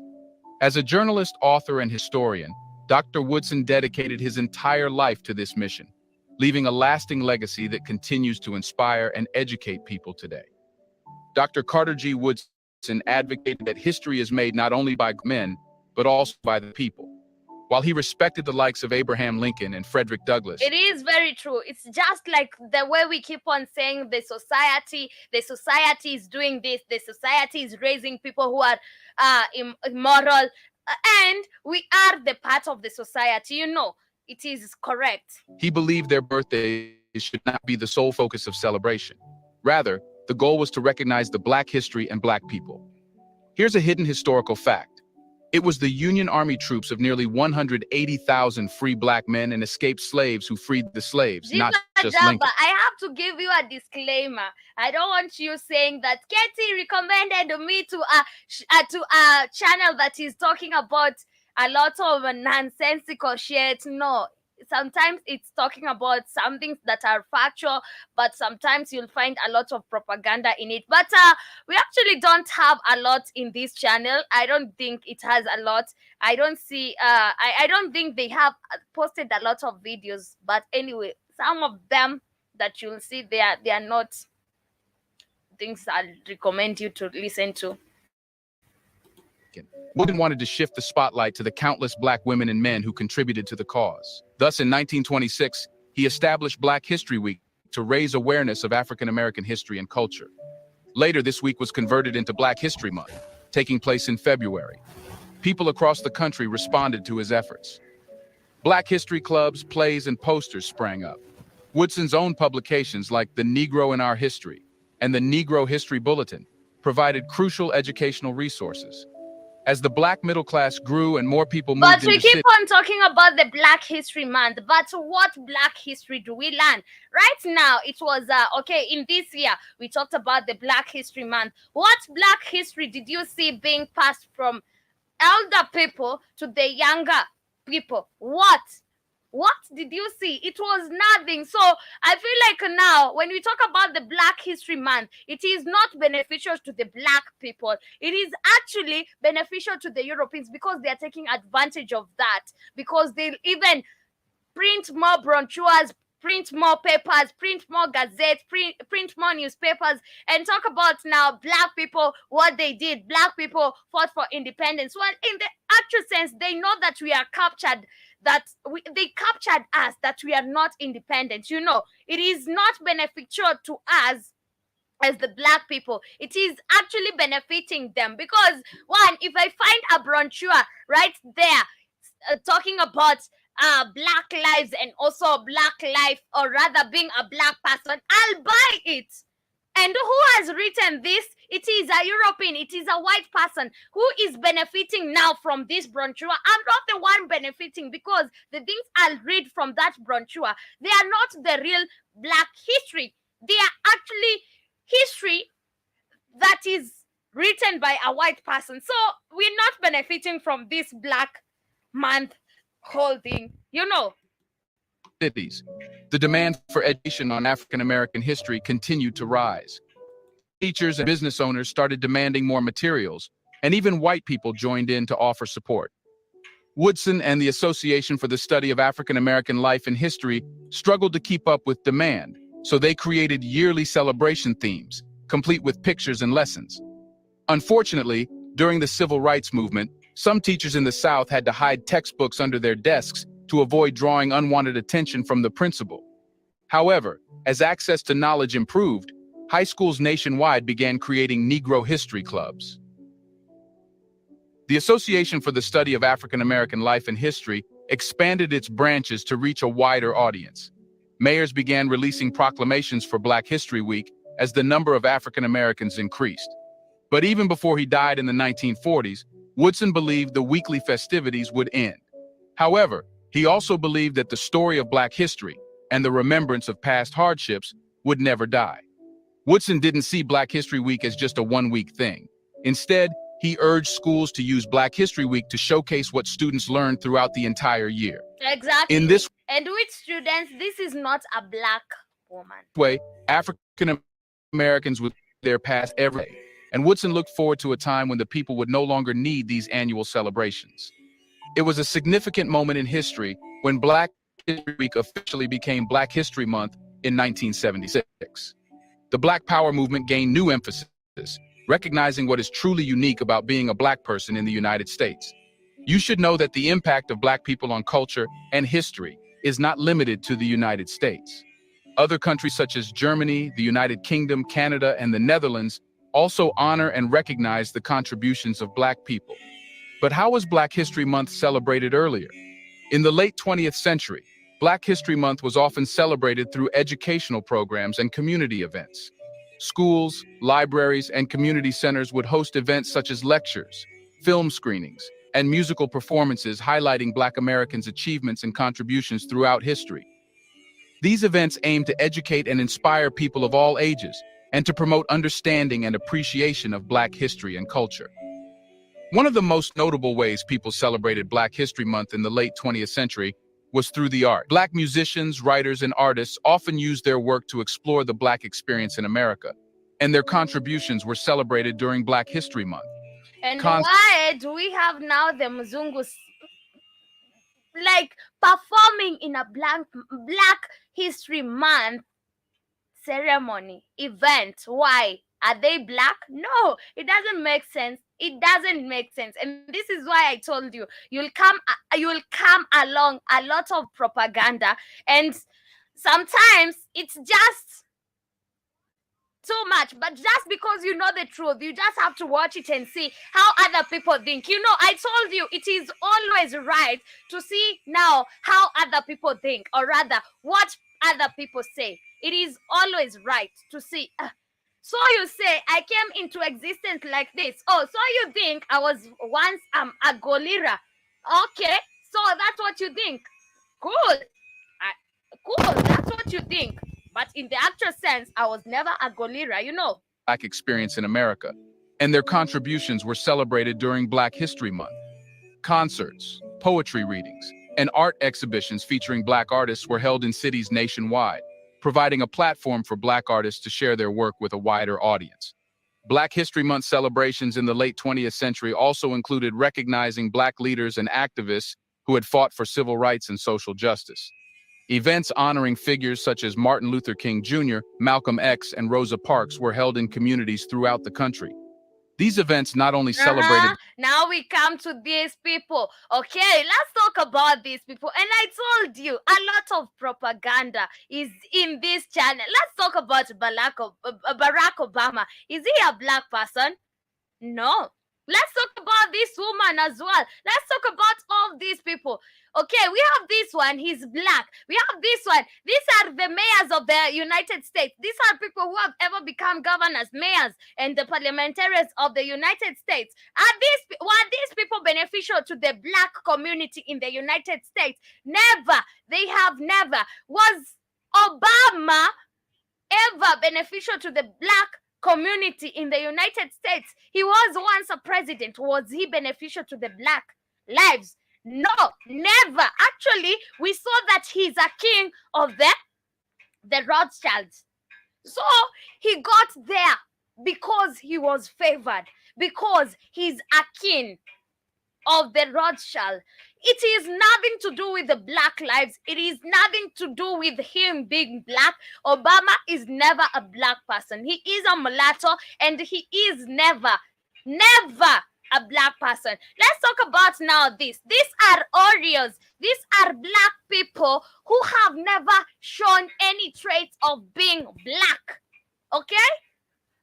As a journalist, author, and historian, Dr. Woodson dedicated his entire life to this mission, leaving a lasting legacy that continues to inspire and educate people today. Dr. Carter G. Woodson advocated that history is made not only by men, but also by the people. While he respected the likes of Abraham Lincoln and Frederick Douglass, it is very true. It's just like the way we keep on saying the society is doing this, the society is raising people who are immoral, and we are the part of the society. You know, it is correct. He believed their birthdays should not be the sole focus of celebration. Rather, the goal was to recognize the black history and black people. Here's a hidden historical fact. It was the Union Army troops of nearly 180,000 free black men and escaped slaves who freed the slaves, not just Lincoln. I have to give you a disclaimer. I don't want you saying that Katie recommended me to a channel that is talking about a lot of nonsensical shit. No. Sometimes it's talking about some things that are factual, but sometimes you'll find a lot of propaganda in it. But we actually don't have a lot in this channel. I don't think it has a lot. I don't see I don't think they have posted a lot of videos. But anyway, some of them that you'll see they are not things I recommend you to listen to. Woodson wanted to shift the spotlight to the countless black women and men who contributed to the cause. Thus, in 1926, he established Black History Week to raise awareness of African American history and culture. Later, this week was converted into Black History Month, taking place in February. People across the country responded to his efforts. Black history clubs, plays, and posters sprang up. Woodson's own publications like The Negro in Our History and the Negro History Bulletin provided crucial educational resources. As the black middle class grew and more people But moved we into keep cities, on talking about the Black History Month. But what Black history do we learn? Right now, it was okay. In this year, we talked about the Black History Month. What Black history did you see being passed from elder people to the younger people? What did you see? It was nothing. So I feel like now when we talk about the Black History Month, it is not beneficial to the black people. It is actually beneficial to the Europeans because they are taking advantage of that, because they even print more brochures, print more papers, print more gazettes, print more newspapers, and talk about now black people, what they did. Black people fought for independence. Well, in the actual sense, they know that we are captured, they captured us, that we are not independent. You know, it is not beneficial to us as the black people. It is actually benefiting them because, one, if I find a brochure right there talking about black lives and also black life, or rather being a black person, I'll buy it. And who has written this? It is a European, it is a white person who is benefiting now from this brochure. I'm not the one benefiting, because the things I'll read from that brochure, they are not the real black history. They are actually history that is written by a white person. So we're not benefiting from this Black Month whole thing, you know. cities, the demand for education on African American history continued to rise. Teachers and business owners started demanding more materials, and even white people joined in to offer support. Woodson and the Association for the Study of African American Life and History struggled to keep up with demand, so they created yearly celebration themes, complete with pictures and lessons. Unfortunately, during the Civil Rights Movement, some teachers in the South had to hide textbooks under their desks to avoid drawing unwanted attention from the principal. However, as access to knowledge improved, high schools nationwide began creating Negro history clubs. The Association for the Study of African American Life and History expanded its branches to reach a wider audience. Mayors began releasing proclamations for Black History Week as the number of African Americans increased. But even before he died in the 1940s, Woodson believed the weekly festivities would end. However, he also believed that the story of Black history and the remembrance of past hardships would never die. Woodson didn't see Black History Week as just a one-week thing. Instead, he urged schools to use Black History Week to showcase what students learned throughout the entire year. Exactly. In this and with students, this is not a black woman. way, African Americans would their past every day, and Woodson looked forward to a time when the people would no longer need these annual celebrations. It was a significant moment in history when Black History Week officially became Black History Month in 1976. The Black Power movement gained new emphasis, recognizing what is truly unique about being a Black person in the United States. You should know that the impact of Black people on culture and history is not limited to the United States. Other countries such as Germany, the United Kingdom, Canada, and the Netherlands also honor and recognize the contributions of Black people. But how was Black History Month celebrated earlier? In the late 20th century, Black History Month was often celebrated through educational programs and community events. Schools, libraries, and community centers would host events such as lectures, film screenings, and musical performances highlighting Black Americans' achievements and contributions throughout history. These events aim to educate and inspire people of all ages and to promote understanding and appreciation of Black history and culture. One of the most notable ways people celebrated Black History Month in the late 20th century was through the art. Black musicians, writers, and artists often used their work to explore the Black experience in America, and their contributions were celebrated during Black History Month. And why do we have now the Mzungus like performing in a Black History Month ceremony event? Why? Are they black? No, it doesn't make sense. It doesn't make sense. And this is why I told you, you'll come along a lot of propaganda, and sometimes it's just too much. But just because you know the truth, you just have to watch it and see how other people think. You know, I told you it is always right to see now how other people think, or rather what other people say. It is always right to see So you say I came into existence like this. Oh, so you think I was once a gorilla? Okay, so that's what you think. Cool. Cool, that's what you think. But in the actual sense, I was never a gorilla, you know. Black experience in America, and their contributions were celebrated during Black History Month. Concerts, poetry readings, and art exhibitions featuring Black artists were held in cities nationwide, providing a platform for Black artists to share their work with a wider audience. Black History Month celebrations in the late 20th century also included recognizing Black leaders and activists who had fought for civil rights and social justice. Events honoring figures such as Martin Luther King Jr., Malcolm X, and Rosa Parks were held in communities throughout the country. These events not only celebrated... Now we come to these people. Okay, let's talk about these people. And I told you, a lot of propaganda is in this channel. Let's talk about Barack Obama. Is he a Black person? No. Let's talk about this woman as well. Let's talk about all these people. Okay, we have this one, he's Black. We have this one. These are the mayors of the United States. These are people who have ever become governors, mayors, and the parliamentarians of the United States. Were these people beneficial to the Black community in the United States? Never. They have never. Was Obama ever beneficial to the Black community in the United States? He was once a president. Was he beneficial to the Black lives? No, never. Actually, we saw that he's a king of the Rothschilds. So he got there because he was favored, because he's a king of the Rothschild. It is nothing to do with the Black lives. It is nothing to do with him being Black. Obama is never a Black person. He is a mulatto, and he is never a Black person. Let's talk about now this. These are Oreos. These are Black people who have never shown any traits of being Black. Okay?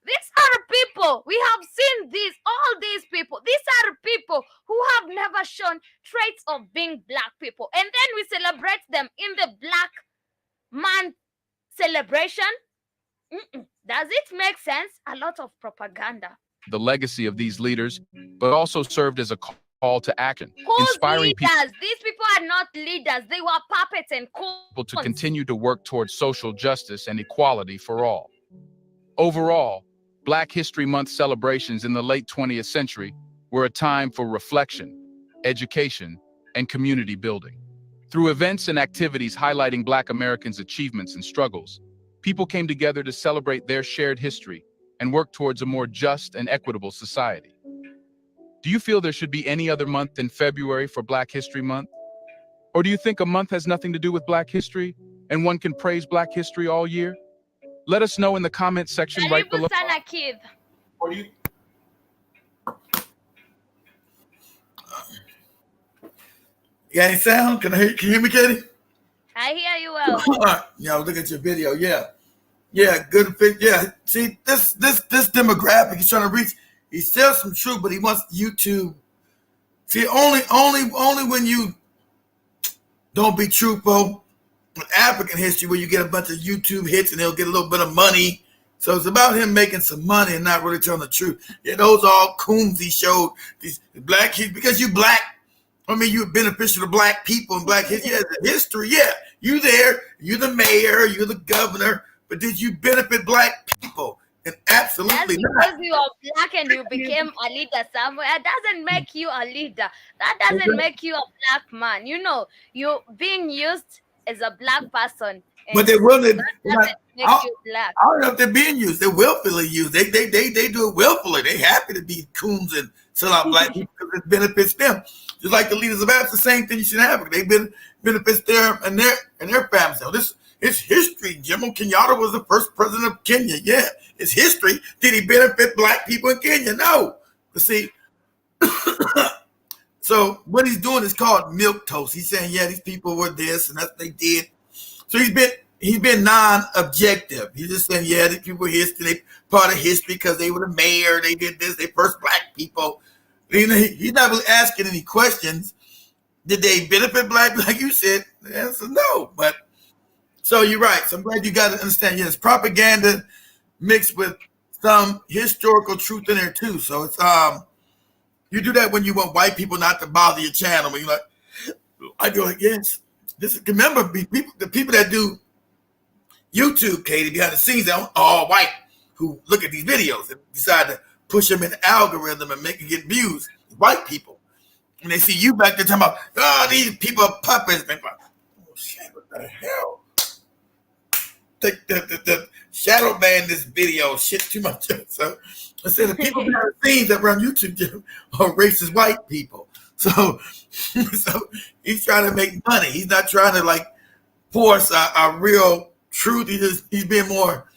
These are people, we have seen all these people. These are people who have never shown traits of being Black people. And then we celebrate them in the Black Month celebration. Does it make sense? A lot of propaganda. The legacy of these leaders, but also served as a call to action, inspiring people. These people are not leaders. They were puppets and people to continue to work towards social justice and equality for all. Overall, Black History Month celebrations in the late 20th century were a time for reflection, education, and community building. Through events and activities highlighting Black Americans' achievements and struggles, people came together to celebrate their shared history and work towards a more just and equitable society. Do you feel there should be any other month than February for Black History Month? Or do you think a month has nothing to do with Black history and one can praise Black history all year? Let us know in the comment section right below. What do you? You got any sound? Can you hear me, Katie? I hear you well. Yeah, I was looking at your video. Yeah, good. Yeah, see, this demographic he's trying to reach. He sells some truth, but he wants YouTube. See, only when you don't be truthful with African history, where you get a bunch of YouTube hits and they'll get a little bit of money. So it's about him making some money and not really telling the truth. Yeah, those are all coons he showed. These Black kids, because you Black. I mean, you're beneficial to Black people and Black history. Yeah, the history. Yeah, you there. You're the mayor. You're the governor. But did you benefit Black people? And absolutely not. Because you are Black and you became a leader somewhere, that doesn't make you a leader. That doesn't make you a Black man. You know, you're being used as a Black person. But they will. Make you Black. I don't know if they're being used. They're willfully used. They do it willfully. They're happy to be coons and sell out Black people because it benefits them. Just like the leaders of Africa, the same thing you should have. They benefits them and their families. So it's history. Jomo Kenyatta was the first president of Kenya. Yeah, it's history. Did he benefit Black people in Kenya? No. But see, so what he's doing is called milk toast. He's saying, yeah, these people were this and that's what they did. So he's been non-objective. He's just saying, yeah, these people were history. They part of history because they were the mayor. They did this. They first Black people. He's not really asking any questions. Did they benefit Black? Like you said, the answer is no. But so you're right. So I'm glad you got to understand. Yes, propaganda mixed with some historical truth in there too. So it's you do that when you want white people not to bother your channel. When you're like, I go like, yes, this is, remember the people that do YouTube, Katie, behind the scenes, they're all white who look at these videos and decide to push them in the algorithm and make it get views. White people. And they see you back there talking about, oh, these people are puppets. They're like, oh, shit, what the hell? The shadow ban this video, shit too much. So I said the people behind the scenes that run YouTube are racist white people. So he's trying to make money. He's not trying to like force a real truth. He's being more,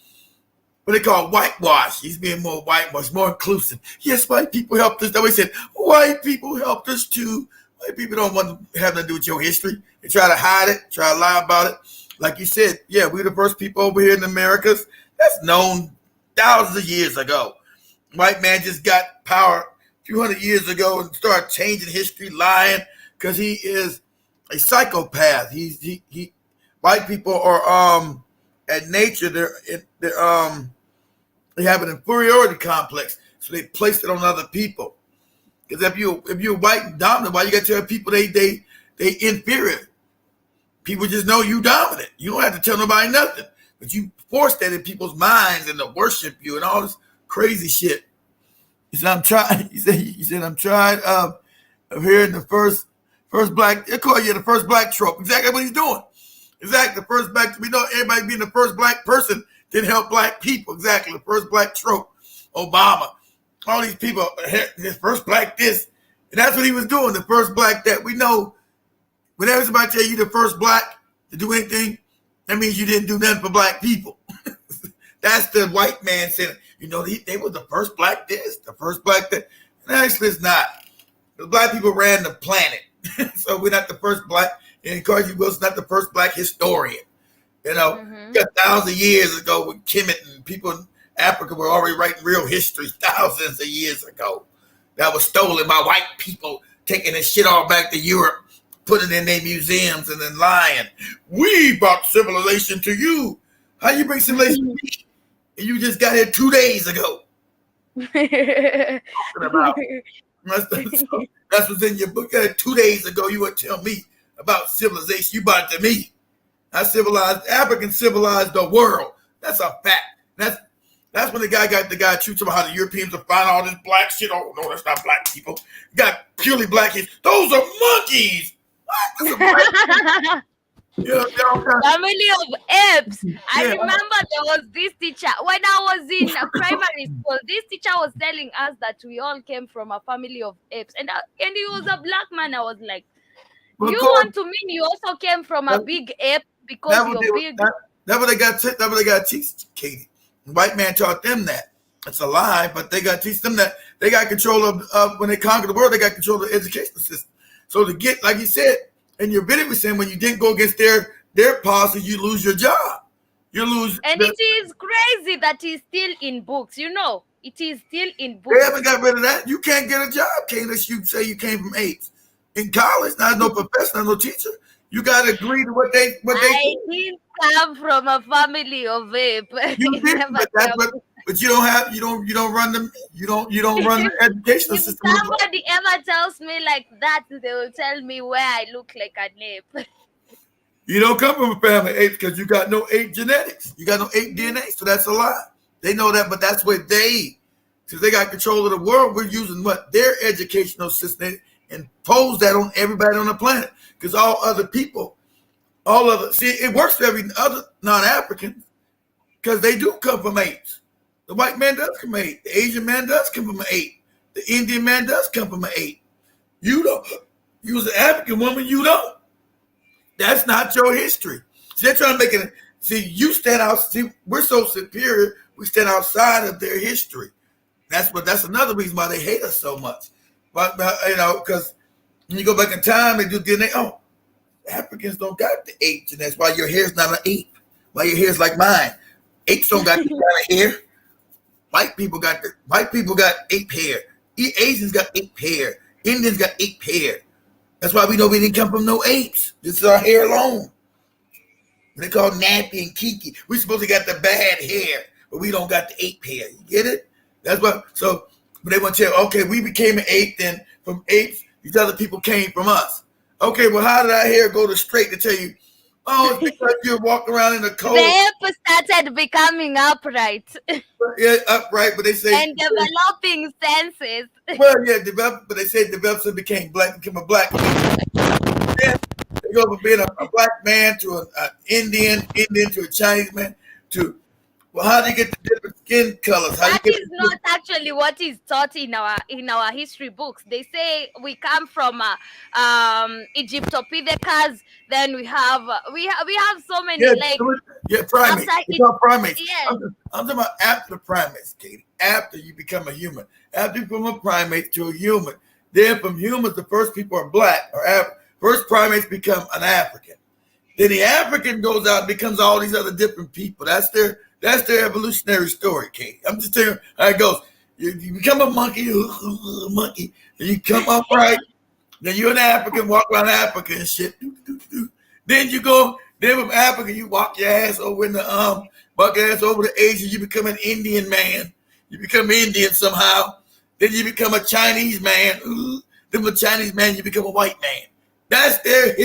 what they call whitewash. He's being more whitewash, more inclusive. Yes, white people helped us. That way he said, white people helped us too. White people don't want to have nothing to do with your history. They try to hide it, try to lie about it. Like you said, yeah, we're the first people over here in the Americas. That's known thousands of years ago. White man just got power a few hundred years ago and started changing history, lying, because he is a psychopath. White people are at nature they have an inferiority complex, so they place it on other people. Because if you're white and dominant, why you got to tell people they inferior? People just know you dominant. You don't have to tell nobody nothing, but you force that in people's minds and to worship you and all this crazy shit. He said, "I'm trying." He said, "I'm trying of hearing the first black." They call you the first black trope. Exactly what he's doing. Exactly the first black. We know everybody being the first black person didn't help black people. Exactly the first black trope. Obama, all these people, the first black this, and that's what he was doing. The first black that. We know. Whenever somebody tell you the first black to do anything, that means you didn't do nothing for black people. That's the white man saying, you know, they were the first black this, the first black that. And actually, it's not. The black people ran the planet. So we're not the first black. And Carnegie Wilson's not the first black historian. You know, thousands of years ago with Kemet and people in Africa were already writing real history thousands of years ago. That was stolen by white people, taking this shit all back to Europe, putting it in their museums and then lying. We brought civilization to you. How you bring civilization to me? And you just got here 2 days ago. Talking about. That's what's in your book. 2 days ago, you would tell me about civilization. You brought it to me. African civilized the world. That's a fact. That's when the guy shoots about how the Europeans will find all this black shit. Oh no, that's not black people. You got purely black kids. Those are monkeys. Family of apes. I remember there was this teacher when I was in primary school. This teacher was telling us that we all came from a family of apes, and he was a black man. I was like, you want to mean you also came from a big ape because you're big? That's what they got. That's what they got to teach, Katie. The white man taught them that. It's a lie, but they got to teach them that they got control of when they conquer the world. They got control of the education system. So to get, like you said, and your video was saying, when you didn't go against their policy, you lose your job. You lose. And it is crazy that it's still in books. You know, it is still in books. They haven't got rid of that. You can't get a job, Kate, unless you say you came from apes. In college, not no professor, not no teacher. You got to agree to what they. I didn't come from a family of apes. You did, but you don't run them. You don't run the educational if system. Somebody ever tells me like that, they will tell me where I look like an ape. You don't come from a family of apes because you got no ape genetics. You got no ape DNA, so that's a lie. They know that, but that's what since they got control of the world, we're using their educational system and impose that on everybody on the planet. Because it works for every other non-African because they do come from apes. The white man does come from an ape. The Asian man does come from an ape. The Indian man does come from an ape. You don't. You was an African woman, you don't. That's not your history. See, they're trying to make it. See, you stand out. See, we're so superior. We stand outside of their history. That's another reason why they hate us so much. But because when you go back in time, they do DNA. Oh, Africans don't got the apes, and that's why your hair's not an ape. Why your hair's like mine. Apes don't got this kind of hair. White people got ape hair. Asians got ape hair. Indians got ape hair. That's why we know we didn't come from no apes. This is our hair alone. They call nappy and kiki. We supposed to got the bad hair. but we don't got the 8 pair. You get it? That's what. So, but they want to tell, okay, we became an 8, then from 8, these other people came from us. Okay, well, how did our hair go to straight to tell you? Oh, it's because you walk around in the cold. The hair started becoming upright. Yeah, upright, but they say and developing senses. Well, yeah, but they say develops and became a black man. Then they go from being a black man to an Indian to a Chinese man to, well, how do you get the different skin colors? That is not actually what is taught in our history books. They say we come from Egyptopithecus. Then we have so many primates. It's all primates. Yeah. I'm talking about after primates, Katie. After you become a human, after you become a primate to a human, then from humans the first people are black or first primates become an African. Then the African goes out and becomes all these other different people. That's their evolutionary story, Katie. I'm just telling you how it goes. You become a monkey, then you come upright. Then you're an African, walk around Africa and shit. Then you go, from Africa, you walk your ass over in the walk your ass over to Asia, you become an Indian man. You become Indian somehow. Then you become a Chinese man. Then from a Chinese man, you become a white man. That's their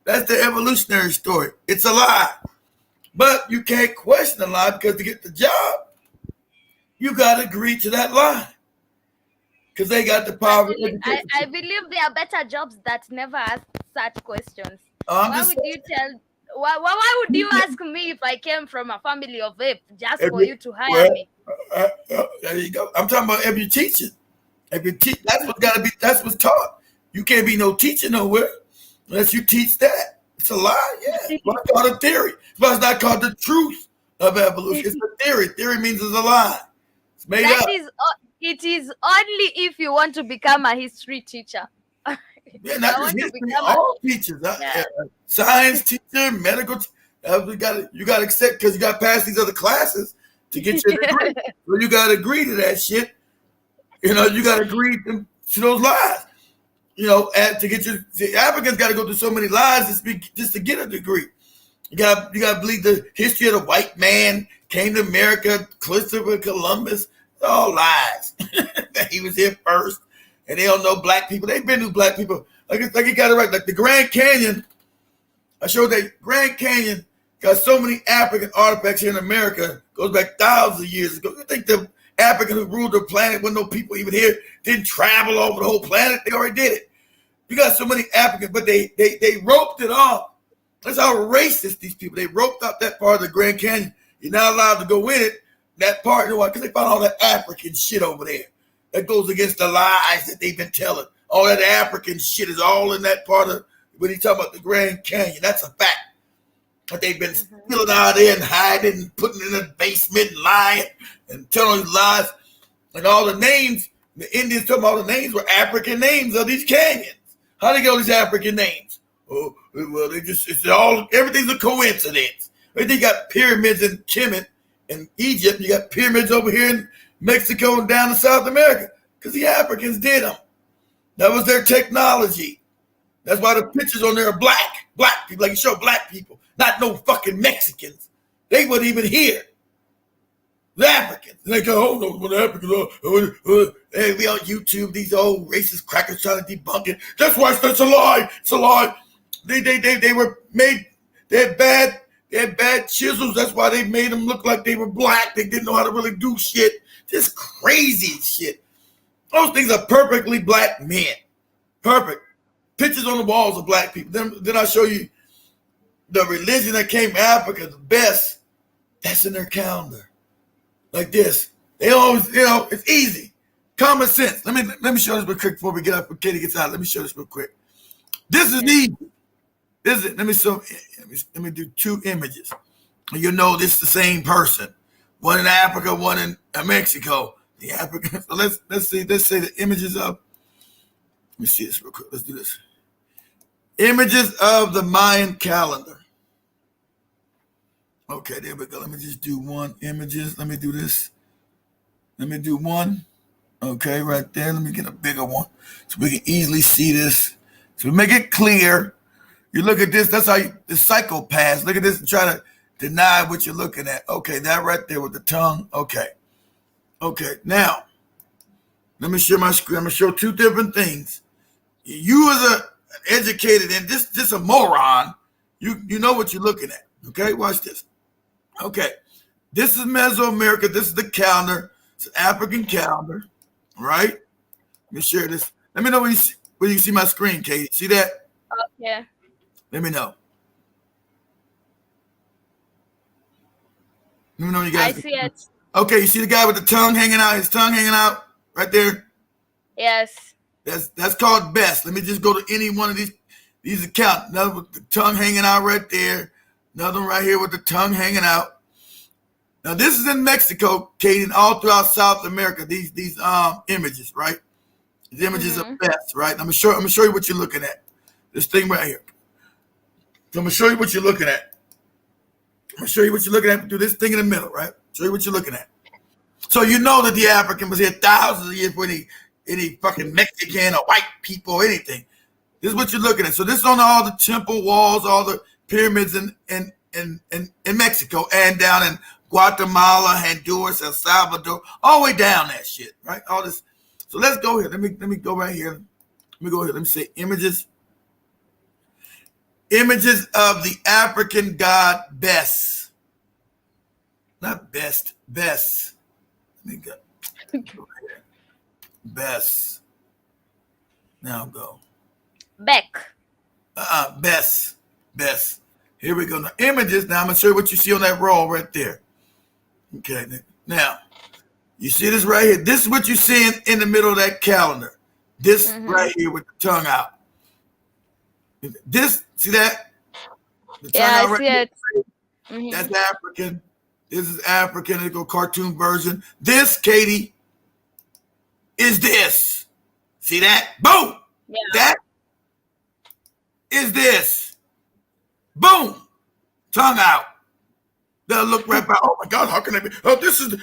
evolutionary story. It's a lie. But you can't question the lie because to get the job, you got to agree to that lie. Because they got the power. I believe there are better jobs that never ask such questions. Why would you ask me if I came from a family of apes just for you to hire me? There you go. I'm talking about every teacher. That's what's got to be. That's what's taught. You can't be no teacher nowhere unless you teach that. It's a lie. Yeah, it's called a theory. It's not called the truth of evolution. It's a theory. Theory means it's a lie. It's made up. It is only if you want to become a history teacher. Yeah, not just history. All teachers. Science teacher, medical. You got to accept because you got to pass these other classes to get your degree. So you got to agree to that shit. You got to agree to those lies. To get the Africans got to go through so many lies just to get a degree. You got to believe the history of the white man came to America, Christopher Columbus. It's all lies. That he was here first, and they don't know black people. They've been to black people. Like you got it right. Like the Grand Canyon. I showed that Grand Canyon got so many African artifacts here in America. Goes back thousands of years ago. You think the African who ruled the planet when no people even here didn't travel over the whole planet? They already did it. You got so many Africans, but they roped it off. That's how racist these people. They roped out that part of the Grand Canyon. You're not allowed to go in it. That part, because they found all that African shit over there. That goes against the lies that they've been telling. All that African shit is all in that part of when you talk about the Grand Canyon. That's a fact. But they've been stealing out there and hiding and putting it in the basement and lying and telling these lies. And all the names, the Indians told them all the names were African names of these canyons. How they get all these African names? Oh, well, everything's a coincidence. They got pyramids in Kemet in Egypt. You got pyramids over here in Mexico and down in South America because the Africans did them. That was their technology. That's why the pictures on there are black people. Like you show black people, not no fucking Mexicans. They weren't even here. The Africans. And they go, oh no, what the Africans are. Hey, we on YouTube, these old racist crackers trying to debunk it. That's why it's a lie. It's a lie. They were made. They had bad chisels. That's why they made them look like they were black. They didn't know how to really do shit. Just crazy shit. Those things are perfectly black men. Perfect. Pictures on the walls of black people. Then I'll show you the religion that came from Africa, the best. That's in their calendar. Like this. They always, it's easy. Common sense. Let me show this real quick before we get up. Katie gets out. Let me show this real quick. This is easy. Let me do 2 images. You know this is the same person. One in Africa, one in Mexico. The African. So let's say the images of. Let me see this real quick. Let's do this. Images of the Mayan calendar. Okay, there we go. Let me just do 1 images. Let me do this. Let me do 1. Okay, right there. Let me get a bigger one so we can easily see this. So we make it clear. You look at this. That's how the psychopaths look at this and try to Deny what you're looking at. Okay, that right there with the tongue. Okay. Now, let me share my screen. I'm gonna show two different things. You as an educated and just a moron, you know what you're looking at. Okay, watch this. Okay, this is Mesoamerica. This is the calendar. It's an African calendar, right? Let me share this. Let me know when you see my screen, Katie. See that? Okay. Let me know. Let me know when you guys. I see it. Okay, you see the guy with the tongue hanging out? His tongue hanging out right there. Yes. That's called best. Let me just go to any one of these accounts. Another with the tongue hanging out right there. Another one right here with the tongue hanging out. Now this is in Mexico, Katie, and all throughout South America. These images, right? These images are best, right? I'm gonna show you what you're looking at. This thing right here. So I'm gonna show you what you're looking at. I'm gonna show you what you're looking at through this thing in the middle, right? Show you what you're looking at. So you know that the African was here thousands of years before any fucking Mexican or white people or anything. This is what you're looking at. So this is on all the temple walls, all the pyramids in Mexico and down in Guatemala, Honduras, El Salvador, all the way down that shit, right? All this. So let's go here. Let me go right here. Let me go here. Let me say images. Images of the African god Bes. Not best, Bes. Let me go. Bes. Now go. Beck. Bes. Here we go. Now images. Now I'm gonna show you what you see on that roll right there. Okay. Now you see this right here. This is what you see in the middle of that calendar. This right here with the tongue out. This, see that? The tongue out I see it. That's African. This is African. They go cartoon version. This, Katie, is this. See that? Boom. Yeah. That is this. Boom. Tongue out. They'll look right by. Oh my God, how can I be? Oh, this is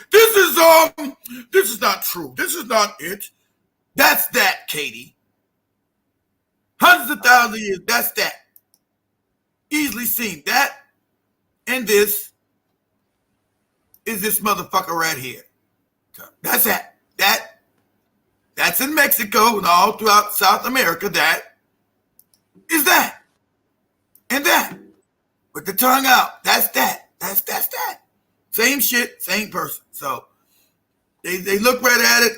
not true. This is not it. That's that, Katie. Hundreds of thousands of years. That's that. Easily seen. That and this is this motherfucker right here. That's that. That's in Mexico and all throughout South America. That is that. And that. With the tongue out. That's that. That's that. Same shit, same person. So they look right at it.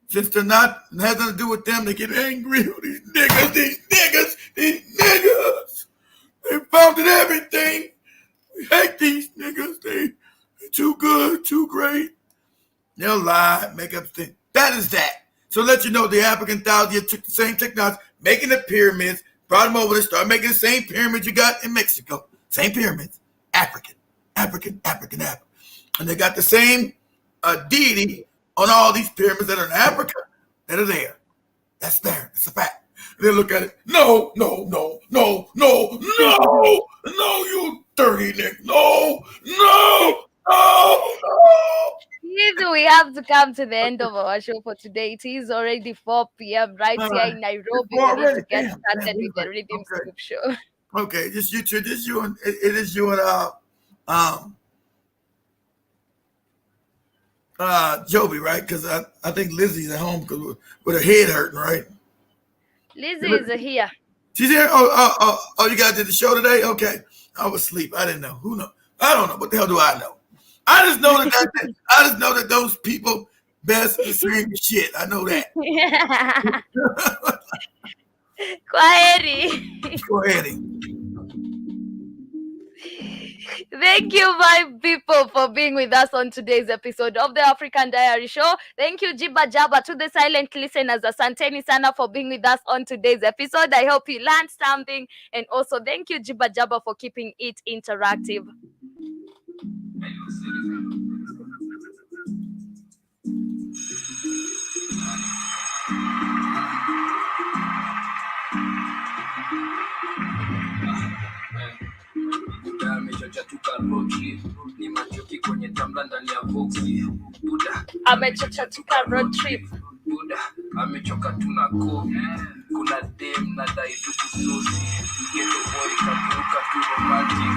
Since they're not, it has nothing to do with them, they get angry with these niggas. They founded everything. We hate these niggas. They're too good, too great. They'll lie, make up things. That is that. So let you know the African 1,000 years took the same technology, making the pyramids, brought them over and started making the same pyramids you got in Mexico. Same pyramids. African. And they got the same deity on all these pyramids that are in Africa that are there. That's there. It's a fact. And they look at it. No, you dirty nigga. No. Please, we have to come to the end of our show for today. It is already 4 p.m. right here in Nairobi. We need to get started with the Rhythm Scoop show. Okay, just you two. It is you and Joby, right? Because I think Lizzie's at home because with her head hurting, right? Lizzie is here. She's here. Oh! You guys did the show today? Okay, I was asleep. I didn't know. Who knows? I don't know. What the hell do I know? I just know that those people best the same shit. I know that. Kwaheri. Thank you, my people, for being with us on today's episode of the African Diary Show. Thank you, Jiba Jaba, to the silent listeners. Asanteni sana for being with us on today's episode. I hope you learned something. And also, thank you, Jiba Jaba, for keeping it interactive. Amechocha tuka road trip. Amechoka tuna kofi. Kuna dem na dai tu kusosi. Ghetto boy kabuka tu romantic.